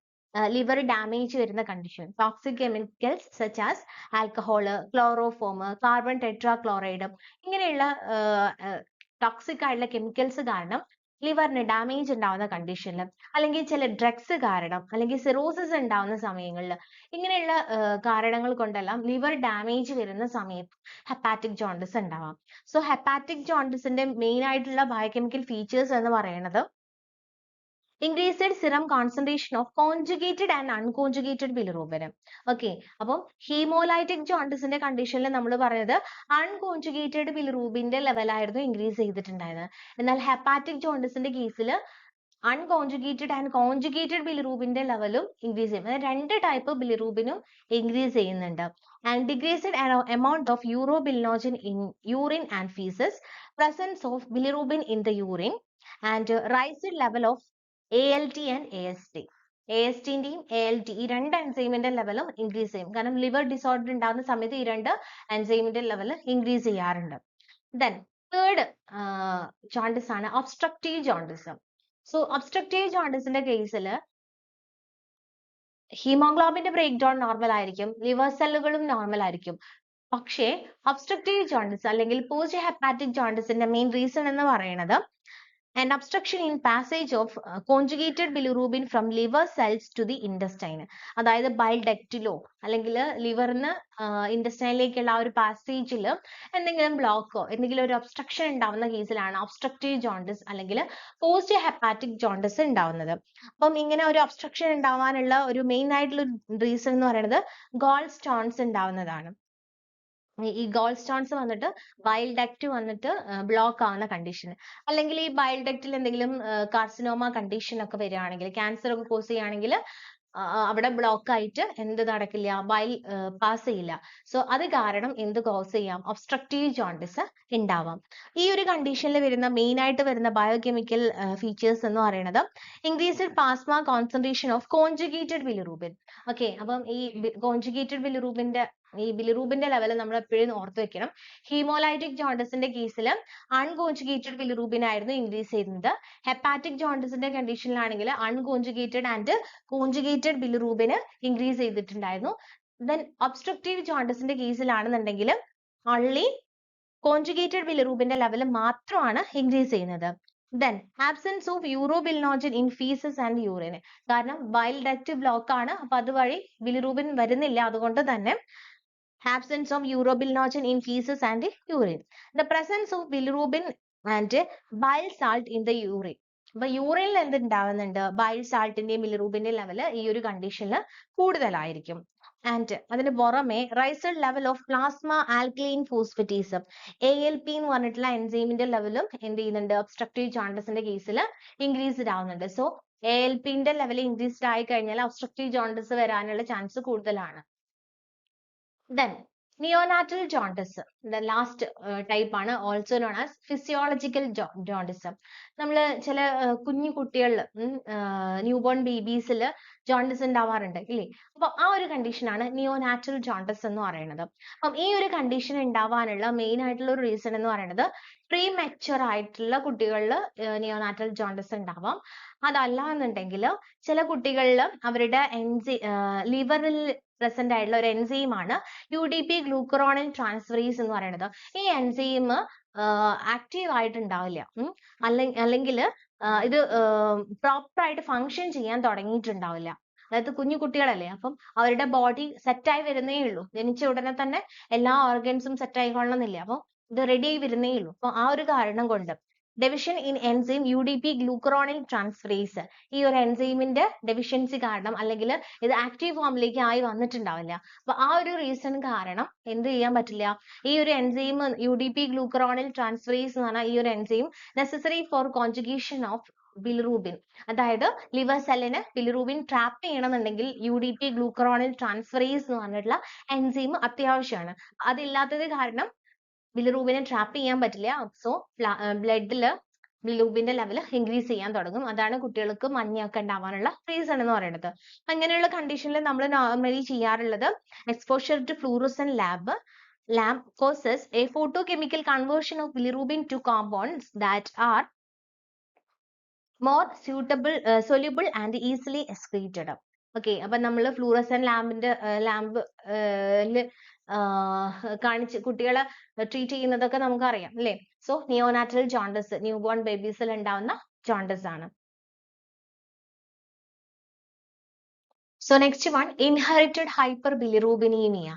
ലിവർ ഡാമേജ് വരുന്ന condition, toxic chemicals such as alcohol, chloroform, carbon tetrachloride ഇങ്ങനെയുള്ള ടോക്സിക് ആയിട്ടുള്ള കെമിക്കൽസ് കാരണം ലിവറിന് ഡാമേജ് ഉണ്ടാവുന്ന കണ്ടീഷനിൽ, അല്ലെങ്കിൽ ചില ഡ്രഗ്സ് കാരണം, അല്ലെങ്കിൽ സിറോസിസ് ഉണ്ടാവുന്ന സമയങ്ങളിൽ, ഇങ്ങനെയുള്ള കാരണങ്ങൾ കൊണ്ടെല്ലാം ലിവർ ഡാമേജ് വരുന്ന സമയത്ത് ഹെപ്പാറ്റിക് ജോണ്ടിസ് ഉണ്ടാവാം. സോ ഹെപ്പാറ്റിക് ജോണ്ടിസിന്റെ മെയിൻ ആയിട്ടുള്ള ബയോകെമിക്കൽ ഫീച്ചേഴ്സ് എന്ന് പറയുന്നത് increased serum concentration of conjugated and unconjugated bilirubin. Okay, അപ്പം ഹീമോലൈറ്റിക് ജോണ്ടിസിന്റെ കണ്ടീഷനിൽ നമ്മൾ പറയുന്നത് അൺകോൺജുഗേറ്റഡ് ബിലിറൂബിന്റെ ലെവലായിരുന്നു ഇൻക്രീസ് ചെയ്തിട്ടുണ്ടായത്. എന്നാൽ ഹെപ്പാറ്റിക് ജോണ്ടിസിന്റെ കേസിൽ അൺകോൺജുഗേറ്റഡ് ആൻഡ് കോൺജുഗേറ്റഡ് ബിലിറൂബിന്റെ ലെവലും ഇൻക്രീസ് ചെയ്യും. അതായത് രണ്ട് ടൈപ്പ് ബിലിറൂബിനും ഇൻക്രീസ് ചെയ്യുന്നുണ്ട്. And decreased amount of urobilinogen in urine and feces, presence of bilirubin in the urine and raised level of ALT and AST. ASTന്റെയും ALT ഈ രണ്ട് എൻസൈമിന്റെ ലെവലും ഇൻക്രീസ് ചെയ്യും. കാരണം ലിവർ ഡിസോർഡർ ഉണ്ടാകുന്ന സമയത്ത് ഈ രണ്ട് എൻസൈമിന്റെ ലെവൽ ഇൻക്രീസ് ചെയ്യാറുണ്ട്. Then തേർഡ് ജോണ്ടിസ് ആണ് ഒബ്സ്ട്രക്റ്റീവ് ജോണ്ടിസ്. സോ ഒബ്സ്ട്രക്റ്റീവ് ജോണ്ടിസിന്റെ കേസിൽ ഹീമോഗ്ലോബിന്റെ ബ്രേക്ക് ഡൗൺ നോർമൽ ആയിരിക്കും, ലിവർ സെല്ലുകളും നോർമൽ ആയിരിക്കും. പക്ഷേ ഒബ്സ്ട്രക്റ്റീവ് ജോണ്ടിസ് അല്ലെങ്കിൽ പോസ്റ്റ് ഹെപ്പാറ്റിക് ജോണ്ടിസിന്റെ മെയിൻ റീസൺ എന്ന് പറയുന്നത് an obstruction in passage of conjugated bilirubin from liver cells to the intestine. അതായത് ബൈൽ ഡക്റ്റിലോ അല്ലെങ്കിൽ ലിവറിന് ഇൻഡസ്റ്റൈനിലേക്കുള്ള ആ ഒരു പാസേജിൽ എന്തെങ്കിലും ബ്ലോക്കോ എന്തെങ്കിലും ഒരു ഒബ്സ്ട്രക്ഷൻ ഉണ്ടാവുന്ന കേസിലാണ് ഒബ്സ്ട്രക്റ്റീവ് ജോണ്ടിസ് അല്ലെങ്കിൽ പോസ്റ്റ് ഹെപ്പാറ്റിക് ജോണ്ടിസ് ഉണ്ടാവുന്നത്. അപ്പം ഇങ്ങനെ ഒരു ഒബ്സ്ട്രക്ഷൻ ഉണ്ടാവാനുള്ള ഒരു മെയിൻ ആയിട്ടുള്ള റീസൺ എന്ന് പറയുന്നത് ഗോൾ സ്റ്റോൺസ് ഉണ്ടാവുന്നതാണ്. ഈ ഗോൾ സ്റ്റോൺസ് വന്നിട്ട് ബൈൽ ഡക്റ്റ് വന്നിട്ട് ബ്ലോക്ക് ആവുന്ന കണ്ടീഷൻ, അല്ലെങ്കിൽ ഈ ബൈൽ ഡക്റ്റിൽ എന്തെങ്കിലും കാർസിനോമ കണ്ടീഷൻ ഒക്കെ വരികയാണെങ്കിൽ, ക്യാൻസർ ഒക്കെ കോസ് ചെയ്യുകയാണെങ്കിൽ അവിടെ ബ്ലോക്ക് ആയിട്ട് എന്ത് നടക്കില്ല, ബൈൽ പാസ് ചെയ്യില്ല. സോ അത് കാരണം എന്ത് കോസ് ചെയ്യാം, ഒബ്സ്ട്രക്റ്റീവ് ജോണ്ടിസ് ഉണ്ടാവാം. ഈ ഒരു കണ്ടീഷനിൽ വരുന്ന മെയിൻ ആയിട്ട് വരുന്ന ബയോകെമിക്കൽ ഫീച്ചേഴ്സ് എന്ന് പറയുന്നത് increased plasma concentration of conjugated bilirubin. Okay, അപ്പം ഈ കോൺജുഗേറ്റഡ് ബിലിറൂബിന്റെ ലെവൽ നമ്മൾ എപ്പോഴും ഓർത്ത് വെക്കണം. ഹീമോലൈറ്റിക് ജോണ്ടിസിന്റെ കേസിൽ അൺകോൺജുഗേറ്റഡ് ബിലിറൂബിൻ ആയിരുന്നു ഇൻക്രീസ് ചെയ്യുന്നത്. ഹെപ്പാറ്റിക് ജോണ്ടിസിന്റെ കണ്ടീഷനിലാണെങ്കിൽ അൺകോൺജുഗേറ്റഡ് ആൻഡ് കോൺജുഗേറ്റഡ് ബിലിറൂബിന് ഇൻക്രീസ് ചെയ്തിട്ടുണ്ടായിരുന്നു. ദെൻ ഒബ്സ്ട്രക്റ്റീവ് ജോണ്ടിസിന്റെ കേസിലാണെന്നുണ്ടെങ്കിൽ ഓൺലി കോൺജുഗേറ്റഡ് ബിലിറൂബിന്റെ ലെവൽ മാത്രമാണ് ഇൻക്രീസ് ചെയ്യുന്നത്. Then absence of urobilinogen in faeces and urine. കാരണം ബൈൽ ഡക്റ്റ് ബ്ലോക്ക് ആണ്, അപ്പൊ അതുവഴി ബിലിറൂബിൻ വരുന്നില്ല. അതുകൊണ്ട് തന്നെ absence of urobilinogen in feces and urine. The presence of bilirubin and bile salt in the urine. അപ്പൊ യൂറിനിൽ എന്തുണ്ടാവുന്നുണ്ട്, ബൈൽ സാൾട്ടിന്റെയും ബിലിറൂബിന്റെയും ലെവൽ ഈ ഒരു കണ്ടീഷനിൽ കൂടുതലായിരിക്കും. ആൻഡ് അതിന് പുറമെ raised level of plasma alkaline ഫോസ്ഫറ്റേസ് ALP എന്ന് പറഞ്ഞിട്ടുള്ള എൻസൈമിന്റെ ലെവലും എന്ത് ചെയ്യുന്നുണ്ട്, ഒബ്സ്ട്രക്റ്റീവ് ജോണ്ടിസിന്റെ കേസിൽ ഇൻക്രീസ്ഡ് ആവുന്നുണ്ട്. സോ ALPന്റെ ലെവൽ ഇൻക്രീസ്ഡ് ആയി കഴിഞ്ഞാൽ ഒബ്സ്ട്രക്റ്റീവ് ജോണ്ടിസ് വരാനുള്ള ചാൻസ് കൂടുതലാണ്. Then neonatal jaundice, the last type ആണ് also known as physiological jaundice. നമ്മൾ ചില കുഞ്ഞു കുട്ടികളിൽ ന്യൂ ബോൺ ബേബീസിൽ ജോണ്ടിസ് ഉണ്ടാവാറുണ്ട് ഇല്ലേ. അപ്പൊ ആ ഒരു കണ്ടീഷൻ ആണ് നിയോനാറ്റൽ ജോണ്ടിസ് എന്ന് പറയുന്നത്. അപ്പം ഈ ഒരു കണ്ടീഷൻ ഉണ്ടാവാനുള്ള മെയിൻ ആയിട്ടുള്ള ഒരു റീസൺ എന്ന് പറയുന്നത് പ്രീ മെച്യൂർ ആയിട്ടുള്ള കുട്ടികളിൽ നിയോനാറ്റൽ ജോണ്ടിസ് ഉണ്ടാവാം. അതല്ല എന്നുണ്ടെങ്കിൽ ചില കുട്ടികളിൽ അവരുടെ ലിവറിൽ പ്രസന്റ് ആയിട്ടുള്ള ഒരു എൻസൈം ആണ് UDP ഗ്ലൂക്കറോണിൻ ട്രാൻസ്ഫറേസ് എന്ന് പറയുന്നത്. ഈ എൻസൈം ആക്റ്റീവ് ആയിട്ടുണ്ടാവില്ല, അല്ലെങ്കിൽ ഇത് പ്രോപ്പർ ആയിട്ട് ഫങ്ഷൻ ചെയ്യാൻ തുടങ്ങിയിട്ടുണ്ടാവില്ല. അതായത് കുഞ്ഞു കുട്ടികളല്ലേ, അപ്പം അവരുടെ ബോഡി സെറ്റായി വരുന്നേ ഉള്ളൂ. ജനിച്ച ഉടനെ തന്നെ എല്ലാ ഓർഗൻസും സെറ്റ് ആയിക്കൊള്ളണമെന്നില്ല. അപ്പം ഇത് റെഡി ആയി വരുന്നേ ഉള്ളൂ. അപ്പൊ ആ ഒരു കാരണം കൊണ്ട് ഡെവിഷൻ ഇൻ എൻസൈം UDP ഗ്ലൂക്കറോണിൻ ട്രാൻസ്ഫറേസ്, ഈ ഒരു എൻസൈമിന്റെ ഡെഫിഷ്യൻസി കാരണം അല്ലെങ്കിൽ ഇത് ആക്റ്റീവ് ഫോമിലേക്ക് ആയി വന്നിട്ടുണ്ടാവില്ല. അപ്പൊ ആ ഒരു റീസൺ കാരണം എന്ത് ചെയ്യാൻ പറ്റില്ല, ഈ ഒരു എൻസൈം UDP ഗ്ലൂക്കറോണിൻ ട്രാൻസ്ഫറേസ് എന്ന് പറഞ്ഞാൽ ഈ ഒരു enzyme necessary four conjugation of bilirubin. അതായത് ലിവർ സെല്ലിന് ബിലിറൂബിൻ ട്രാപ്പ് ചെയ്യണമെന്നുണ്ടെങ്കിൽ UDP ഗ്ലൂക്കറോണിൻ ട്രാൻസ്ഫറേസ് എന്ന് പറഞ്ഞിട്ടുള്ള എൻസൈം അത്യാവശ്യമാണ്. അതില്ലാത്തത് കാരണം ബിലിറൂബിനെ ട്രാപ്പ് ചെയ്യാൻ പറ്റില്ല. സോ ബ്ലഡിൽ ബിലിറൂബിന്റെ ലെവൽ ഇൻക്രീസ് ചെയ്യാൻ തുടങ്ങും. അതാണ് കുട്ടികൾക്ക് മഞ്ഞയൊക്കെ ഉണ്ടാവാനുള്ള റീസൺ എന്ന് പറയുന്നത്. അങ്ങനെയുള്ള കണ്ടീഷനിൽ നമ്മൾ നോർമലി ചെയ്യാറുള്ളത് exposure to fluorescent lamp causes a photochemical conversion of bilirubin to compounds that are more soluble and easily excreted. Okay, അപ്പൊ നമ്മൾ ഫ്ലൂറസെന്റ് ലാമ്പ് കാണിച്ച് കുട്ടികളെ ട്രീറ്റ് ചെയ്യുന്നതൊക്കെ നമുക്കറിയാം അല്ലേ. So neonatal jaundice new born ബേബീസിൽ ഉണ്ടാവുന്ന ജോണ്ടിസ് ആണ്. So next one inherited hyper bilirubinaemia.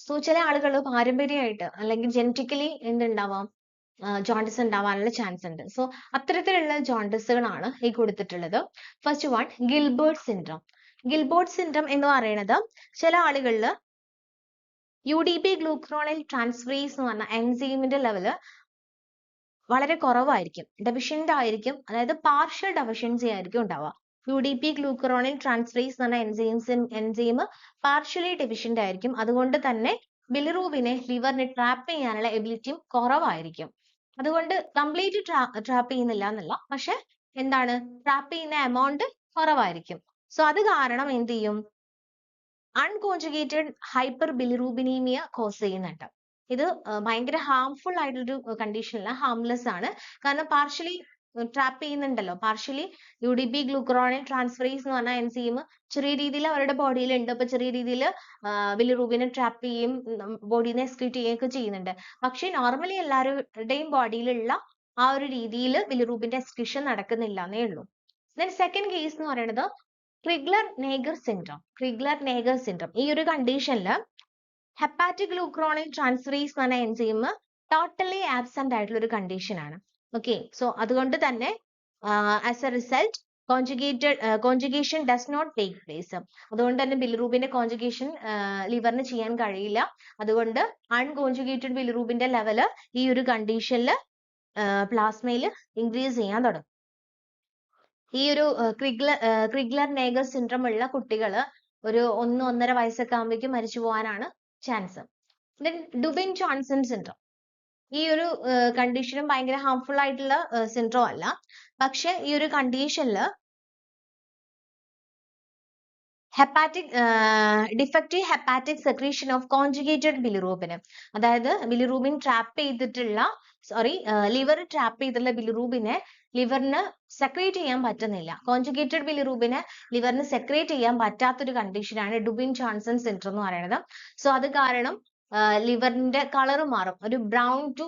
So ചില ആളുകൾ പാരമ്പര്യമായിട്ട് അല്ലെങ്കിൽ ജനറ്റിക്കലി എന്തുണ്ടാവാം, ജോണ്ടിസ് ഉണ്ടാവാനുള്ള ചാൻസ് ഉണ്ട്. സോ അത്തരത്തിലുള്ള ജോണ്ടിസുകളാണ് ഈ കൊടുത്തിട്ടുള്ളത്. First one Gilbert syndrome. Gilbert syndrome എന്ന് പറയുന്നത് ചില ആളുകളിൽ UDP ഗ്ലൂക്കറോണിൻ ട്രാൻസ്ഫറേസ് എന്ന് പറഞ്ഞ എൻസൈമിന്റെ ലെവല് വളരെ കുറവായിരിക്കും, ഡെഫിഷ്യന്റ് ആയിരിക്കും. അതായത് പാർഷ്യൽ ഡെഫിഷ്യൻസി ആയിരിക്കും ഉണ്ടാവുക. UDP ഗ്ലൂക്കറോണിൻ ട്രാൻസ്ഫറേസ് എന്ന് പറഞ്ഞ എൻസൈം പാർഷ്യലി ഡെഫിഷ്യന്റ് ആയിരിക്കും. അതുകൊണ്ട് തന്നെ ബിലിറൂബിനെ ലിവറിനെ ട്രാപ്പ് ചെയ്യാനുള്ള എബിലിറ്റിയും കുറവായിരിക്കും. അതുകൊണ്ട് കംപ്ലീറ്റ് ട്രാപ്പ് ചെയ്യുന്നില്ല എന്നല്ല, പക്ഷെ എന്താണ്, ട്രാപ്പ് ചെയ്യുന്ന എമൗണ്ട് കുറവായിരിക്കും. സോ അത് കാരണം എന്ത് ചെയ്യും, അൺകോൺജുഗേറ്റഡ് ഹൈപ്പർ ബിലിറൂബിനീമിയ കോസ് ചെയ്യുന്നുണ്ട്. ഇത് ഭയങ്കര ഹാംഫുൾ ആയിട്ടുള്ളൊരു കണ്ടീഷൻ അല്ല, ഹാംലെസ് ആണ്. കാരണം പാർഷ്യലി ട്രാപ്പ് ചെയ്യുന്നുണ്ടല്ലോ, പാർഷ്യലി UDP ഗ്ലൂക്കറോണിക് ട്രാൻസ്ഫറേസ് എന്ന് പറഞ്ഞ എൻസൈം ചെറിയ രീതിയിൽ അവരുടെ ബോഡിയിൽ ഉണ്ട്. അപ്പൊ ചെറിയ രീതിയിൽ ബിലിറൂബിനെ ട്രാപ്പ് ചെയ്യും, ബോഡിനെ എക്സ്ക്രീറ്റ് ചെയ്യുകയൊക്കെ ചെയ്യുന്നുണ്ട്. പക്ഷെ നോർമലി എല്ലാവരുടെയും ബോഡിയിലുള്ള ആ ഒരു രീതിയിൽ ബിലിറൂബിന്റെ എക്സ്ക്രീഷൻ നടക്കുന്നില്ല എന്നേ ഉള്ളൂ. ദെൻ സെക്കൻഡ് കേസ് എന്ന് പറയുന്നത് ക്രിഗ്ലർ-നേഗർ സിൻഡ്രോം. ക്രിഗ്ലർ-നേഗർ സിൻഡ്രോം ഈ ഒരു കണ്ടീഷനിൽ ഹെപ്പാറ്റിക് ഗ്ലൂക്കറോണിക് ട്രാൻസ്ഫറേസ് എന്ന് പറഞ്ഞ എൻസൈം ടോട്ടലി ആബ്സെന്റ് ആയിട്ടുള്ള ഒരു കണ്ടീഷൻ ആണ്. ഓക്കെ, സോ അതുകൊണ്ട് തന്നെ as a result conjugation does not take place. അതുകൊണ്ട് തന്നെ ബിലിറൂബിന്റെ കോൺജുഗേഷൻ ലിവറിന് ചെയ്യാൻ കഴിയില്ല. അതുകൊണ്ട് അൺകോൺജുഗേറ്റഡ് ബിലിറൂബിന്റെ ലെവല് ഈ ഒരു കണ്ടീഷനിൽ പ്ലാസ്മയിൽ ഇൻക്രീസ് ചെയ്യാൻ തുടങ്ങും. ഈ ഒരു ക്രിഗ്ലർ-നേഗർ സിൻഡ്രോം ഉള്ള കുട്ടികൾ ഒരു 1-1.5 വയസ്സൊക്കെ ആകുമ്പോഴേക്കും മരിച്ചു പോകാനാണ് chance. Then Dubin Johnson syndrome. ഈ ഒരു കണ്ടീഷനും ഭയങ്കര ഹാർംഫുൾ ആയിട്ടുള്ള സിൻഡ്രോം അല്ല. പക്ഷെ ഈ ഒരു കണ്ടീഷനിൽ defective hepatic secretion of conjugated bilirubin, അതായത് ബിലിറൂബിൻ ട്രാപ്പ് ചെയ്തിട്ടുള്ള ലിവർ ട്രാപ്പ് ചെയ്തിട്ടുള്ള ബിലിറൂബിനെ ലിവറിന് സെക്രേറ്റ് ചെയ്യാൻ പറ്റുന്നില്ല. കോൺജുഗേറ്റഡ് ബിലിറൂബിനെ ലിവറിന് സെക്രേറ്റ് ചെയ്യാൻ പറ്റാത്തൊരു കണ്ടീഷനാണ് ഡുബിൻ ജോൺസൺ സിൻഡ്രോം എന്ന് പറയുന്നത്. സോ അത് കാരണം ലിവറിന്റെ കളർ മാറും, ഒരു ബ്രൗൺ ടു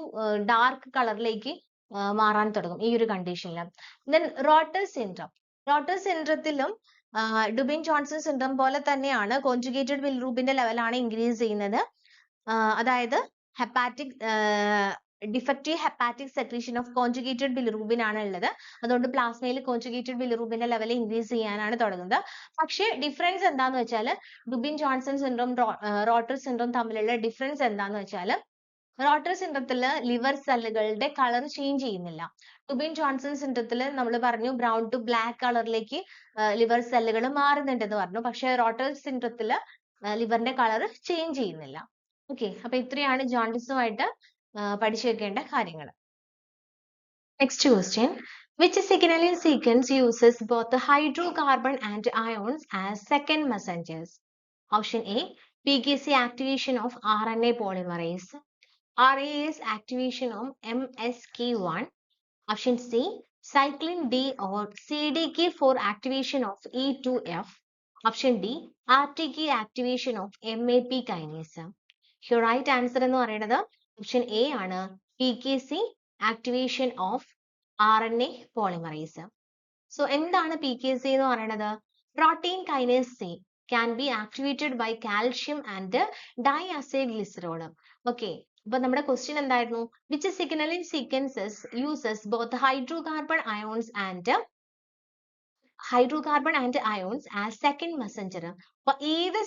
ഡാർക്ക് കളറിലേക്ക് മാറാൻ തുടങ്ങും ഈ ഒരു കണ്ടീഷനിൽ. Then Rotor syndrome. റോട്ടർ സിൻഡ്രത്തിലും ഡുബിൻ ജോൺസൺ സിൻഡ്രോം പോലെ തന്നെയാണ്, കോൺജുഗേറ്റഡ് ബിലിറൂബിന്റെ ലെവലാണ് ഇൻക്രീസ് ചെയ്യുന്നത്. അതായത് defective hepatic secretion of conjugated bilirubin ആണ് ഉള്ളത്. അതുകൊണ്ട് പ്ലാസ്മയിൽ കോൺജുഗേറ്റഡ് ബിലിറൂബിന്റെ ലെവൽ ഇൻക്രീസ് ചെയ്യാനാണ് തുടങ്ങുന്നത്. പക്ഷേ ഡിഫറൻസ് എന്താന്ന് വെച്ചാൽ Dubin Johnson syndrome Rotor syndrome തമ്മിലുള്ള ഡിഫറൻസ് എന്താന്ന് വെച്ചാൽ റോട്ടർ സിൻഡ്രത്തിൽ ലിവർ സെല്ലുകളുടെ കളർ ചേഞ്ച് ചെയ്യുന്നില്ല. ഡുബിൻ ജോൺസൺ സിൻഡ്രത്തിൽ നമ്മൾ പറഞ്ഞു ബ്രൗൺ ടു ബ്ലാക്ക് കളറിലേക്ക് ലിവർ സെല്ലുകൾ മാറുന്നുണ്ടെന്ന് പറഞ്ഞു. പക്ഷെ റോട്ടർ സിൻഡ്രത്തിൽ ലിവറിന്റെ കളർ ചേഞ്ച് ചെയ്യുന്നില്ല. ഓക്കെ, അപ്പൊ ഇത്രയാണ് ജോണ്ടിസുമായിട്ട് പഠിച്ചു വെക്കേണ്ട കാര്യങ്ങൾ. Next question, which signaling sequence uses both hydrocarbon and ions as second messengers? Option A, PKC activation of RNA polymerase. RAS activation of MSK1. Option C, cyclin D or CDK4 activation of E2F. Option D, RTK activation of MAP kinase. Your right answer എന്ന് പറയുന്നത് option A ആണ്, PKC activation of RNA polymerase. So എന്താണ് PKC എന്ന് പറയുന്നത്? Protein kinase C can be activated by calcium and diacylglycerol. Okay, അപ്പൊ നമ്മുടെ question എന്തായിരുന്നു? Which signaling sequences uses both hydrocarbon and ions as second messenger? അപ്പൊ ഏത്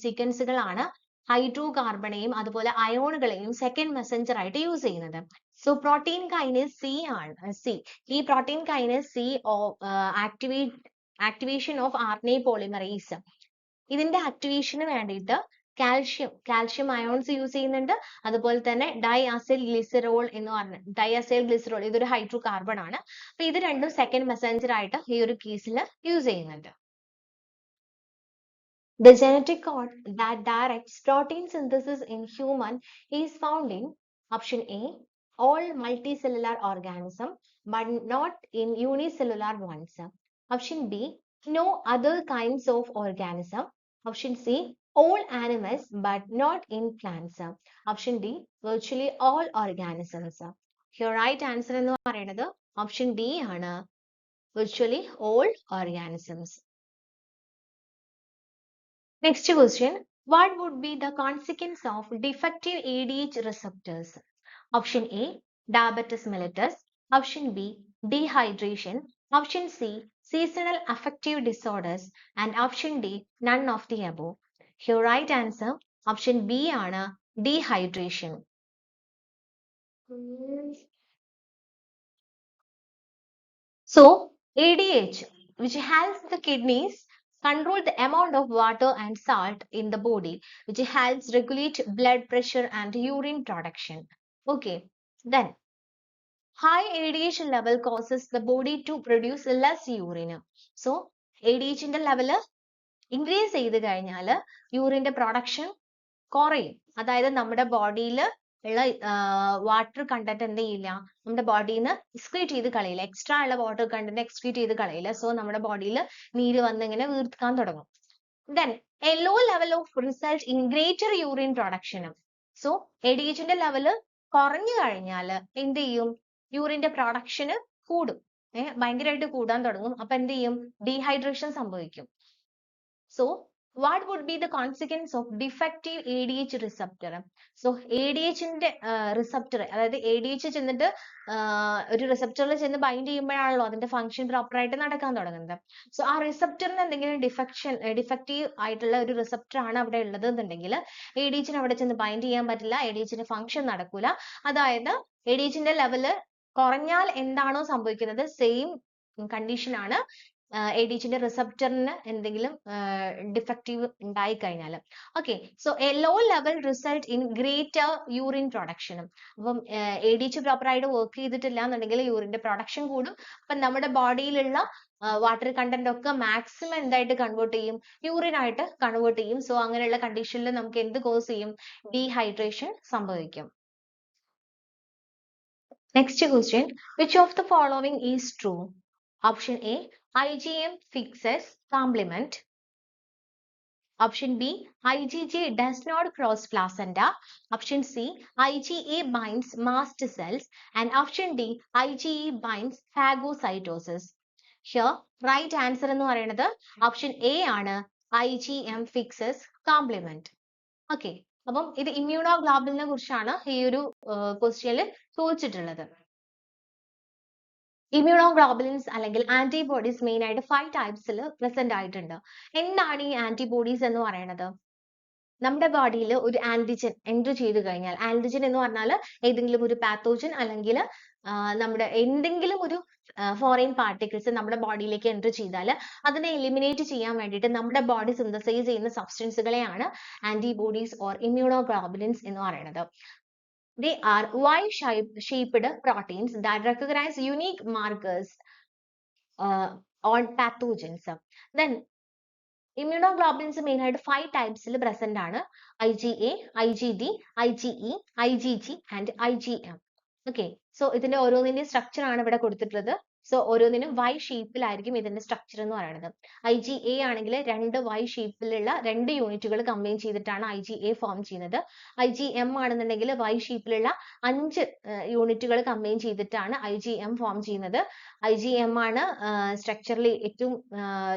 സീക്വൻസുകളാണ് ഹൈഡ്രോകാർബണെയും അതുപോലെ അയോണുകളെയും സെക്കൻഡ് മെസ്സഞ്ചർ ആയിട്ട് യൂസ് ചെയ്യുന്നത്? സോ പ്രോട്ടീൻ കൈനേസ് സി ആണ്. ഈ protein kinase C activation of RNA polymerase, ഇതിന്റെ ആക്ടിവേഷന് വേണ്ടിയിട്ട് കാൽഷ്യം അയോൺസ് യൂസ് ചെയ്യുന്നുണ്ട്. അതുപോലെ തന്നെ ഡൈഅസൈൽ ഗ്ലിസറോൾ ഇതൊരു ഹൈഡ്രോകാർബൺ ആണ്. അപ്പൊ ഇത് രണ്ടും സെക്കൻഡ് മെസ്സഞ്ചർ ആയിട്ട് ഈ ഒരു കേസിൽ യൂസ് ചെയ്യുന്നുണ്ട്. The genetic code that directs protein synthesis in human is found in option A, all multicellular organism but not in unicellular ones. Option B, no other kinds of organism. Option C, all animals but not in plants. Option D, virtually all organisms. Your right answer എന്ന് പറയുന്നത് option D ആണ്, virtually all organisms. Next question, what would be the consequence of defective ADH receptors? Option A, diabetes mellitus. Option B, dehydration. Option C, seasonal affective disorders. And option D, none of the above. Your right answer, option B ആണ്, dehydration. So, ADH, which helps the kidneys control the amount of water and salt in the body, which helps regulate blood pressure and urine production. Okay, then high ADH level causes the body to produce less urine. So, ADH ന്റെ level increase ചെയ്ത് കഴിഞ്ഞാൽ യൂറിന്റെ production കുറയും. അതായത് നമ്മുടെ ബോഡിയിൽ ഉള്ള water content എന്ത് ചെയ്യില്ല, നമ്മുടെ ബോഡിയിൽ നിന്ന് എക്സ്ക്രീറ്റ് ചെയ്ത് കളയില്ല. എക്സ്ട്രാ ഉള്ള വാട്ടർ കണ്ടന്റ് എക്സ്ക്രീറ്റ് ചെയ്ത് കളയില്ല. സോ നമ്മുടെ ബോഡിയിൽ നീര് വന്ന് ഇങ്ങനെ വീർക്കാൻ തുടങ്ങും. Then a low level of result in greater urine production. So ADH ന്റെ ലെവൽ കുറഞ്ഞു കഴിഞ്ഞാൽ എന്ത് ചെയ്യും, യൂറിന്റെ പ്രൊഡക്ഷൻ കൂടും, ഭയങ്കരമായിട്ട് കൂടാൻ തുടങ്ങും. അപ്പൊ എന്ത് ചെയ്യും, ഡീഹൈഡ്രേഷൻ സംഭവിക്കും. So what would be the consequence of defective ADH receptor? So ADH ന്റെ റിസപ്റ്റർ, അതായത് ADH ചെന്നിട്ട് ഒരു റിസപ്റ്ററിൽ ചെന്ന് ബൈൻഡ് ചെയ്യുമ്പോഴാണല്ലോ അതിന്റെ ഫംഗ്ഷൻ പ്രോപ്പർ ആയിട്ട് നടക്കാൻ തുടങ്ങുന്നത്. സോ ആ റിസപ്റ്ററിന് എന്തെങ്കിലും ഡിഫക്റ്റീവ് ആയിട്ടുള്ള ഒരു റിസപ്റ്റർ ആണ് അവിടെ ഉള്ളത് എന്നുണ്ടെങ്കിൽ ADH ന് അവിടെ ചെന്ന് ബൈൻഡ് ചെയ്യാൻ പറ്റില്ല, ADH ന്റെ ഫംഗ്ഷൻ നടക്കൂല. അതായത് ADH ന്റെ ലെവല് കുറഞ്ഞാൽ എന്താണോ സംഭവിക്കുന്നത് സെയിം കണ്ടീഷൻ ആണ് ADH ന്റെ റിസപ്റ്ററിന് എന്തെങ്കിലും ഡിഫക്റ്റീവ് ഉണ്ടായി കഴിഞ്ഞാൽ. Okay, so a low level result in greater urine പ്രൊഡക്ഷനും. അപ്പം ADH പ്രോപ്പർ ആയിട്ട് വർക്ക് ചെയ്തിട്ടില്ല എന്നുണ്ടെങ്കിൽ യൂറിന്റെ പ്രൊഡക്ഷൻ കൂടും. അപ്പം നമ്മുടെ ബോഡിയിലുള്ള വാട്ടർ കണ്ടന്റ് ഒക്കെ മാക്സിമം എന്തായിട്ട് കൺവേർട്ട് ചെയ്യും, യൂറിൻ ആയിട്ട് കൺവേർട്ട് ചെയ്യും. സോ അങ്ങനെയുള്ള കണ്ടീഷനിൽ നമുക്ക് എന്ത് കോസ് ചെയ്യും, ഡീഹൈഡ്രേഷൻ സംഭവിക്കും. Next question, which of the following is true? Option A, IgM fixes complement. Option B, IgG does not cross placenta. Option C, IgA binds mast cells. And option D, IgE binds phagocytosis. Here, right answer എന്ന് പറയുന്നത് option A ആണ്, IgM fixes complement. Okay, അപ്പം ഇത് ഇമ്മ്യൂണോഗ്ലോബുലിനെ കുറിച്ചാണ് ഈ ഒരു ക്വസ്റ്റ്യനിൽ ചോദിച്ചിട്ടുള്ളത്. ഇമ്മ്യൂണോഗ്ലോബുലിൻസ് അല്ലെങ്കിൽ ആന്റിബോഡീസ് മെയിൻ ആയിട്ട് 5 ടൈപ്സിൽ പ്രസന്റ് ആയിട്ടുണ്ട്. എന്താണ് ഈ ആന്റിബോഡീസ് എന്ന് പറയുന്നത്? നമ്മുടെ ബോഡിയിൽ ഒരു ആന്റിജൻ എൻറ്റർ ചെയ്ത് കഴിഞ്ഞാൽ, ആന്റിജൻ എന്ന് പറഞ്ഞാൽ ഏതെങ്കിലും ഒരു പാത്തോജൻ അല്ലെങ്കിൽ നമ്മുടെ എന്തെങ്കിലും ഒരു ഫോറിൻ പാർട്ടിക്കിൾസ് നമ്മുടെ ബോഡിയിലേക്ക് എൻറ്റർ ചെയ്താൽ അതിനെ എലിമിനേറ്റ് ചെയ്യാൻ വേണ്ടിയിട്ട് നമ്മുടെ ബോഡി സിന്തസൈസ് ചെയ്യുന്ന സബ്സ്റ്റൻസുകളെയാണ് ആന്റിബോഡീസ് ഓർ ഇമ്മ്യൂണോഗ്ലോബുലിൻസ് എന്ന് പറയുന്നത്. They are Y-shaped proteins that recognize unique markers on pathogens. Then immunoglobulins main ആയിട്ട് 5 ടൈപ്സിൽ പ്രസന്റ് ആണ്. IgA, IgD, IgE, IgG and IgM. Okay, so ഇതിന്റെ ഓരോന്നിന്റെ സ്ട്രക്ചർ ആണ് ഇവിടെ കൊടുത്തിട്ടുള്ളത്. സോ ഓരോന്നിനും Y ഷേപ്പിലായിരിക്കും ഇതിന്റെ സ്ട്രക്ചർ എന്ന് പറയുന്നത്. IgA ആണെങ്കിൽ 2 Y ഷേപ്പിലുള്ള 2 യൂണിറ്റുകൾ കമ്പൈൻ ചെയ്തിട്ടാണ് IgA ഫോം ചെയ്യുന്നത്. IgM ആണെന്നുണ്ടെങ്കിൽ Y ഷേപ്പിലുള്ള 5 യൂണിറ്റുകൾ കമ്പൈൻ ചെയ്തിട്ടാണ് IgM ഫോം ചെയ്യുന്നത്. IgM ആണ് സ്ട്രക്ചറിൽ ഏറ്റവും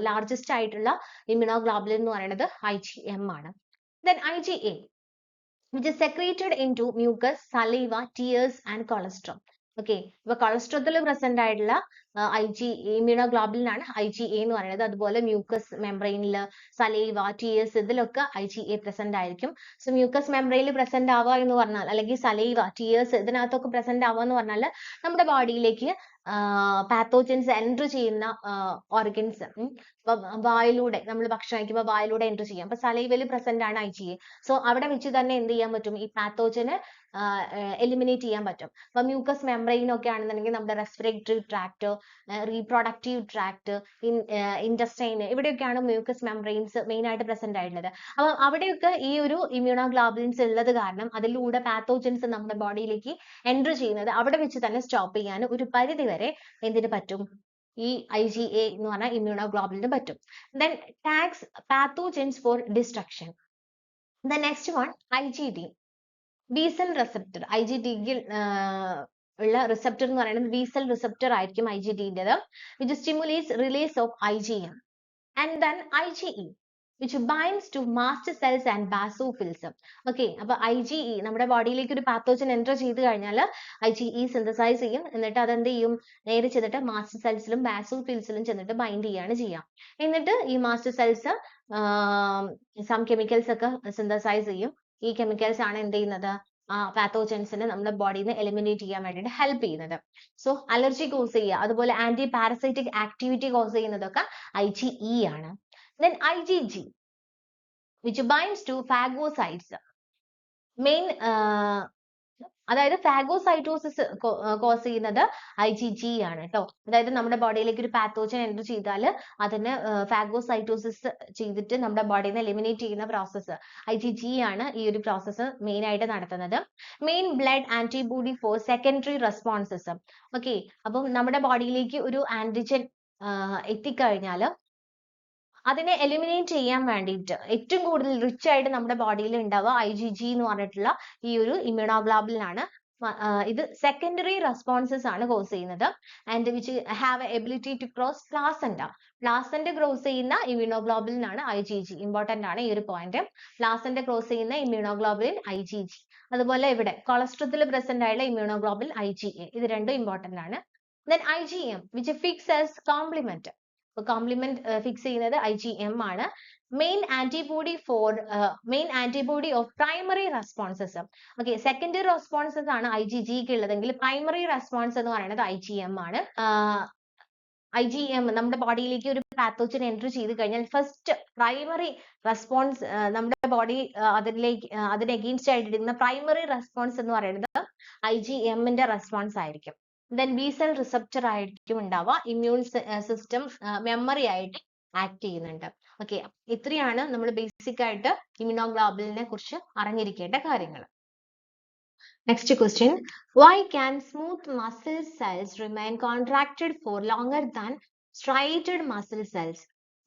ലാർജസ്റ്റ് ആയിട്ടുള്ള ഇമ്മ്യൂണോഗ്ലോബുലിൻ എന്ന് പറയുന്നത് IgM ആണ്. Then IgA, which is secreted into mucus, saliva, tears and cholesterol. Okay, അപ്പോൾ കൊളസ്ട്രോത്തിൽ പ്രസന്റ് ആയിട്ടുള്ള ഇമ്മ്യൂണോഗ്ലോബുലിൻ ആണ് IgA എന്ന് പറയുന്നത്. അതുപോലെ മ്യൂക്കസ് മെംബ്രെയിനിൽ, സലൈവ, ടീയേഴ്സ് ഇതിലൊക്കെ IgA പ്രസന്റ് ആയിരിക്കും. സോ മ്യൂക്കസ് മെംബ്രെയിനിൽ പ്രസന്റ് ആവുക എന്ന് പറഞ്ഞാൽ, അല്ലെങ്കിൽ സലൈവ, ടീയേഴ്സ് ഇതിനകത്തൊക്കെ പ്രസന്റ് ആവുക എന്ന് പറഞ്ഞാൽ നമ്മുടെ ബോഡിയിലേക്ക് പാത്തോജൻസ് എൻറ്റർ ചെയ്യുന്ന ഓർഗൻസ്, ഇപ്പൊ വായിലൂടെ നമ്മൾ ഭക്ഷണം കഴിക്കുമ്പോൾ വായിലൂടെ എൻറ്റർ ചെയ്യാം. അപ്പൊ സലൈവയിൽ പ്രസന്റ് ആണ് IgA. സോ അവിടെ വെച്ച് തന്നെ എന്ത് ചെയ്യാൻ പറ്റും, ഈ പാത്തോജനെ എലിമിനേറ്റ് ചെയ്യാൻ പറ്റും. അപ്പൊ മ്യൂക്കസ് മെംബ്രെയിൻ ഒക്കെ ആണെന്നുണ്ടെങ്കിൽ നമ്മുടെ respiratory tract, reproductive tract, intestine, ഇവിടെയൊക്കെയാണ് മ്യൂക്കസ് മെംബ്രെയിൻസ് മെയിൻ ആയിട്ട് പ്രസന്റ് ആയിട്ടുള്ളത്. അപ്പൊ അവിടെയൊക്കെ ഈ ഒരു ഇമ്മ്യൂണോഗ്ലോബുലിൻസ് ഉള്ളത് കാരണം അതിലൂടെ പാത്തോജൻസ് നമ്മുടെ ബോഡിയിലേക്ക് എൻറ്റർ ചെയ്യുന്നത് അവിടെ വെച്ച് തന്നെ സ്റ്റോപ്പ് ചെയ്യാൻ ഒരു പരിധി വരെ എന്തിനു പറ്റും, ഈ IgA എന്ന് പറഞ്ഞ ഇമ്മ്യൂണോഗ്ലോബുലിന് പറ്റും. Then tags pathogens for destruction. The next one, IgD, B cell receptor. IgD ഉള്ള റിസപ്റ്റർ എന്ന് പറയുന്നത് B cell receptor ആയിരിക്കും IgD-ൻ്റെത്, which stimulates release of IgM. And then IgE, which binds to mast cells and basophils. Okay, അപ്പോൾ IgE നമ്മുടെ ബോഡിയിലേക്ക് ഒരു pathogen enter ചെയ്ത് കഴിഞ്ഞാൽ IgE synthesise ചെയ്യും. എന്നിട്ട് അതെന്ത് ചെയ്യും, നേരെ ചെന്നിട്ട് മാസ്റ്റ് സെൽസിലും ബാസോഫിൽസിലും ചെന്നിട്ട് ബൈൻഡ് ചെയ്യാണ് ചെയ്യുക. എന്നിട്ട് ഈ മാസ്റ്റ് സെൽസ് സം കെമിക്കൽസ് ഒക്കെ സിന്തസൈസ് ചെയ്യും. ഈ കെമിക്കൽസ് ആണ് എന്ത് ചെയ്യുന്നത്, പാത്തോജൻസിനെ നമ്മുടെ ബോഡിയിൽ നിന്ന് എലിമിനേറ്റ് ചെയ്യാൻ വേണ്ടിയിട്ട് ഹെൽപ്പ് ചെയ്യുന്നത്. സോ അലർജി കോസ് ചെയ്യുക, അതുപോലെ ആന്റി പാരസൈറ്റിക് ആക്ടിവിറ്റി കോസ് ചെയ്യുന്നതൊക്കെ IgE ആണ്. Then IgG, which binds to phagocytes. Main അതായത് ഫാഗോസൈറ്റോസിസ് കോസ് ചെയ്യുന്നത് IgG ആണ് കേട്ടോ. അതായത് നമ്മുടെ ബോഡിയിലേക്ക് ഒരു പാത്തോജൻ എൻ്റർ ചെയ്താൽ അതിനെ ഫാഗോസൈറ്റോസിസ് ചെയ്തിട്ട് നമ്മുടെ ബോഡിയിൽ നിന്ന് എലിമിനേറ്റ് ചെയ്യുന്ന പ്രോസസ്സ് IgG ആണ് ഈ ഒരു പ്രോസസ്സ് മെയിൻ ആയിട്ട് നടത്തുന്നത്. Main blood antibody four secondary responses. Okay, അപ്പം നമ്മുടെ ബോഡിയിലേക്ക് ഒരു ആന്റിജൻ എത്തിക്കഴിഞ്ഞാൽ അതിനെ എലിമിനേറ്റ് ചെയ്യാൻ വേണ്ടിയിട്ട് ഏറ്റവും കൂടുതൽ റിച്ച് ആയിട്ട് നമ്മുടെ ബോഡിയിൽ ഉണ്ടാവുക IgG എന്ന് പറഞ്ഞിട്ടുള്ള ഈ ഒരു ഇമ്മ്യൂണോഗ്ലോബുലിൻ ആണ്. ഇത് സെക്കൻഡറി റെസ്പോൺസസ് ആണ് കോസ് ചെയ്യുന്നത്. And which have ability to cross placenta cross ചെയ്യുന്ന ഇമ്മ്യൂണോഗ്ലോബുലിൻ ആണ് IgG. ഇമ്പോർട്ടന്റ് ആണ് ഈ ഒരു പോയിന്റ്. പ്ലാസന്റ് ക്രോസ് ചെയ്യുന്ന ഇമ്മ്യൂണോഗ്ലോബുലിൻ IgG. അതുപോലെ ഇവിടെ കൊളസ്ട്രത്തിൽ പ്രസന്റ് ആയുള്ള ഇമ്മ്യൂണോഗ്ലോബുലിൻ IgA. ഇത് രണ്ടും ഇമ്പോർട്ടന്റ് ആണ്. Then IgM which fix as complement. Complement fix ചെയ്യുന്നത് IgM ആണ്. Main antibody of primary responses. Okay, secondary responses ആണ് IgG ഉള്ളതെങ്കിൽ പ്രൈമറി റെസ്പോൺസ് എന്ന് പറയുന്നത് IgM ആണ്. IgM നമ്മുടെ ബോഡിയിലേക്ക് ഒരു പാത്തോജൻ എൻട്രി ചെയ്ത് കഴിഞ്ഞാൽ ഫസ്റ്റ് പ്രൈമറി റെസ്പോൺസ് നമ്മുടെ ബോഡി അതിന് അഗെയിൻസ്റ്റ് ആയിട്ട് എടുക്കുന്ന പ്രൈമറി റെസ്പോൺസ് എന്ന് പറയുന്നത് IgM ന്റെ റെസ്പോൺസ് ആയിരിക്കും. then B cell receptor ആയിരിക്കും ഉണ്ടാവുക. ഇമ്മ്യൂൺ സിസ്റ്റം മെമ്മറി ആയിട്ട് ആക്ട് ചെയ്യുന്നുണ്ട്. ഓക്കെ, ഇത്രയാണ് നമ്മൾ ബേസിക് ആയിട്ട് ഇമ്മ്യൂണോഗ്ലോബുലിനെ കുറിച്ച് അറിഞ്ഞിരിക്കേണ്ട കാര്യങ്ങൾ. Next question. Why can smooth muscle cells remain contracted for longer than striated muscle cells?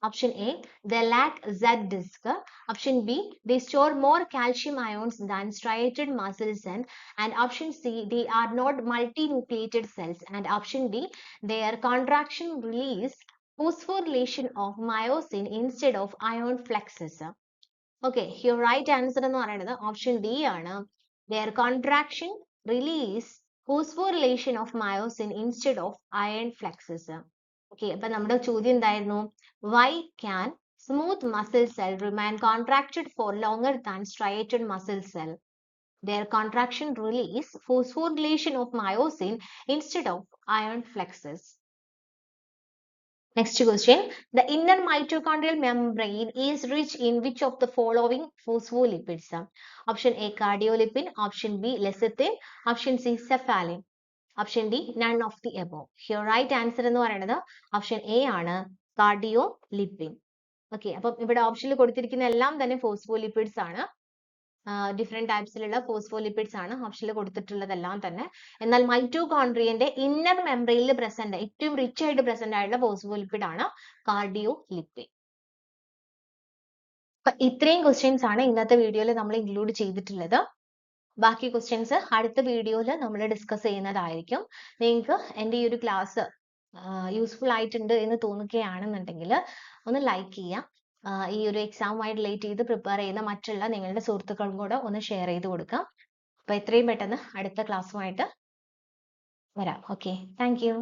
Option A, they lack Z disc. Option B, they store more calcium ions than striated muscle cells. And option C, they are not multinucleated cells. And option D, their contraction release phosphorylation of myosin instead of ion fluxes. Okay, your right answer എന്ന് പറയുന്നത് option D ആണ്. Their contraction release phosphorylation of myosin instead of iron fluxes. Okay, അപ്പോൾ നമ്മുടെ ചോദ്യം എന്തായിരുന്നു? Why can smooth muscle cell remain contracted for longer than striated muscle cell? Their contraction release phosphorylation of myosin instead of iron fluxes. Next question. The inner mitochondrial membrane is rich in which of the following phospholipids? Option A, cardiolipin. Option B, lecithin. Option C, cephalin. Option D, none of the above. Your right answer എന്ന് പറയുന്നത് option A ആണ്, കാർഡിയോലിപ്പിൻ. Okay, അപ്പം ഇവിടെ ഓപ്ഷനിൽ കൊടുത്തിരിക്കുന്ന എല്ലാം തന്നെ phospholipids ആണ്. ഡിഫറെന്റ് ടൈപ്സിലുള്ള ഫോസ്ഫോലിപ്പിഡ്സ് ആണ് ഓപ്ഷനിൽ കൊടുത്തിട്ടുള്ളതെല്ലാം തന്നെ. എന്നാൽ മൈറ്റോകോൺട്രിയന്റെ ഇന്നർ മെംബ്രെയിനിൽ പ്രസന്റ് ഏറ്റവും റിച്ച് ആയിട്ട് പ്രസന്റ് ആയിട്ടുള്ള ഫോസ്ഫോലിപ്പിഡ് ആണ് കാർഡിയോലിപ്പിൻ. ഇത്രയും ക്വസ്റ്റ്യൻസ് ആണ് ഇന്നത്തെ വീഡിയോയിൽ നമ്മൾ ഇൻക്ലൂഡ് ചെയ്തിട്ടുള്ളത്. ബാക്കി ക്വസ്റ്റ്യൻസ് അടുത്ത വീഡിയോയിൽ നമ്മൾ ഡിസ്കസ് ചെയ്യുന്നതായിരിക്കും. നിങ്ങൾക്ക് എൻ്റെ ഈ ഒരു ക്ലാസ് യൂസ്ഫുൾ ആയിട്ടുണ്ട് എന്ന് തോന്നുകയാണെന്നുണ്ടെങ്കിൽ ഒന്ന് ലൈക്ക് ചെയ്യാം. ഈ ഒരു എക്സാമുമായി റിലേറ്റ് ചെയ്ത് പ്രിപ്പയർ ചെയ്യുന്ന മറ്റുള്ള നിങ്ങളുടെ സുഹൃത്തുക്കൾക്കും കൂടെ ഒന്ന് ഷെയർ ചെയ്ത് കൊടുക്കാം. അപ്പോൾ എത്രയും പെട്ടെന്ന് അടുത്ത ക്ലാസ്സുമായിട്ട് വരാം. Okay, thank you.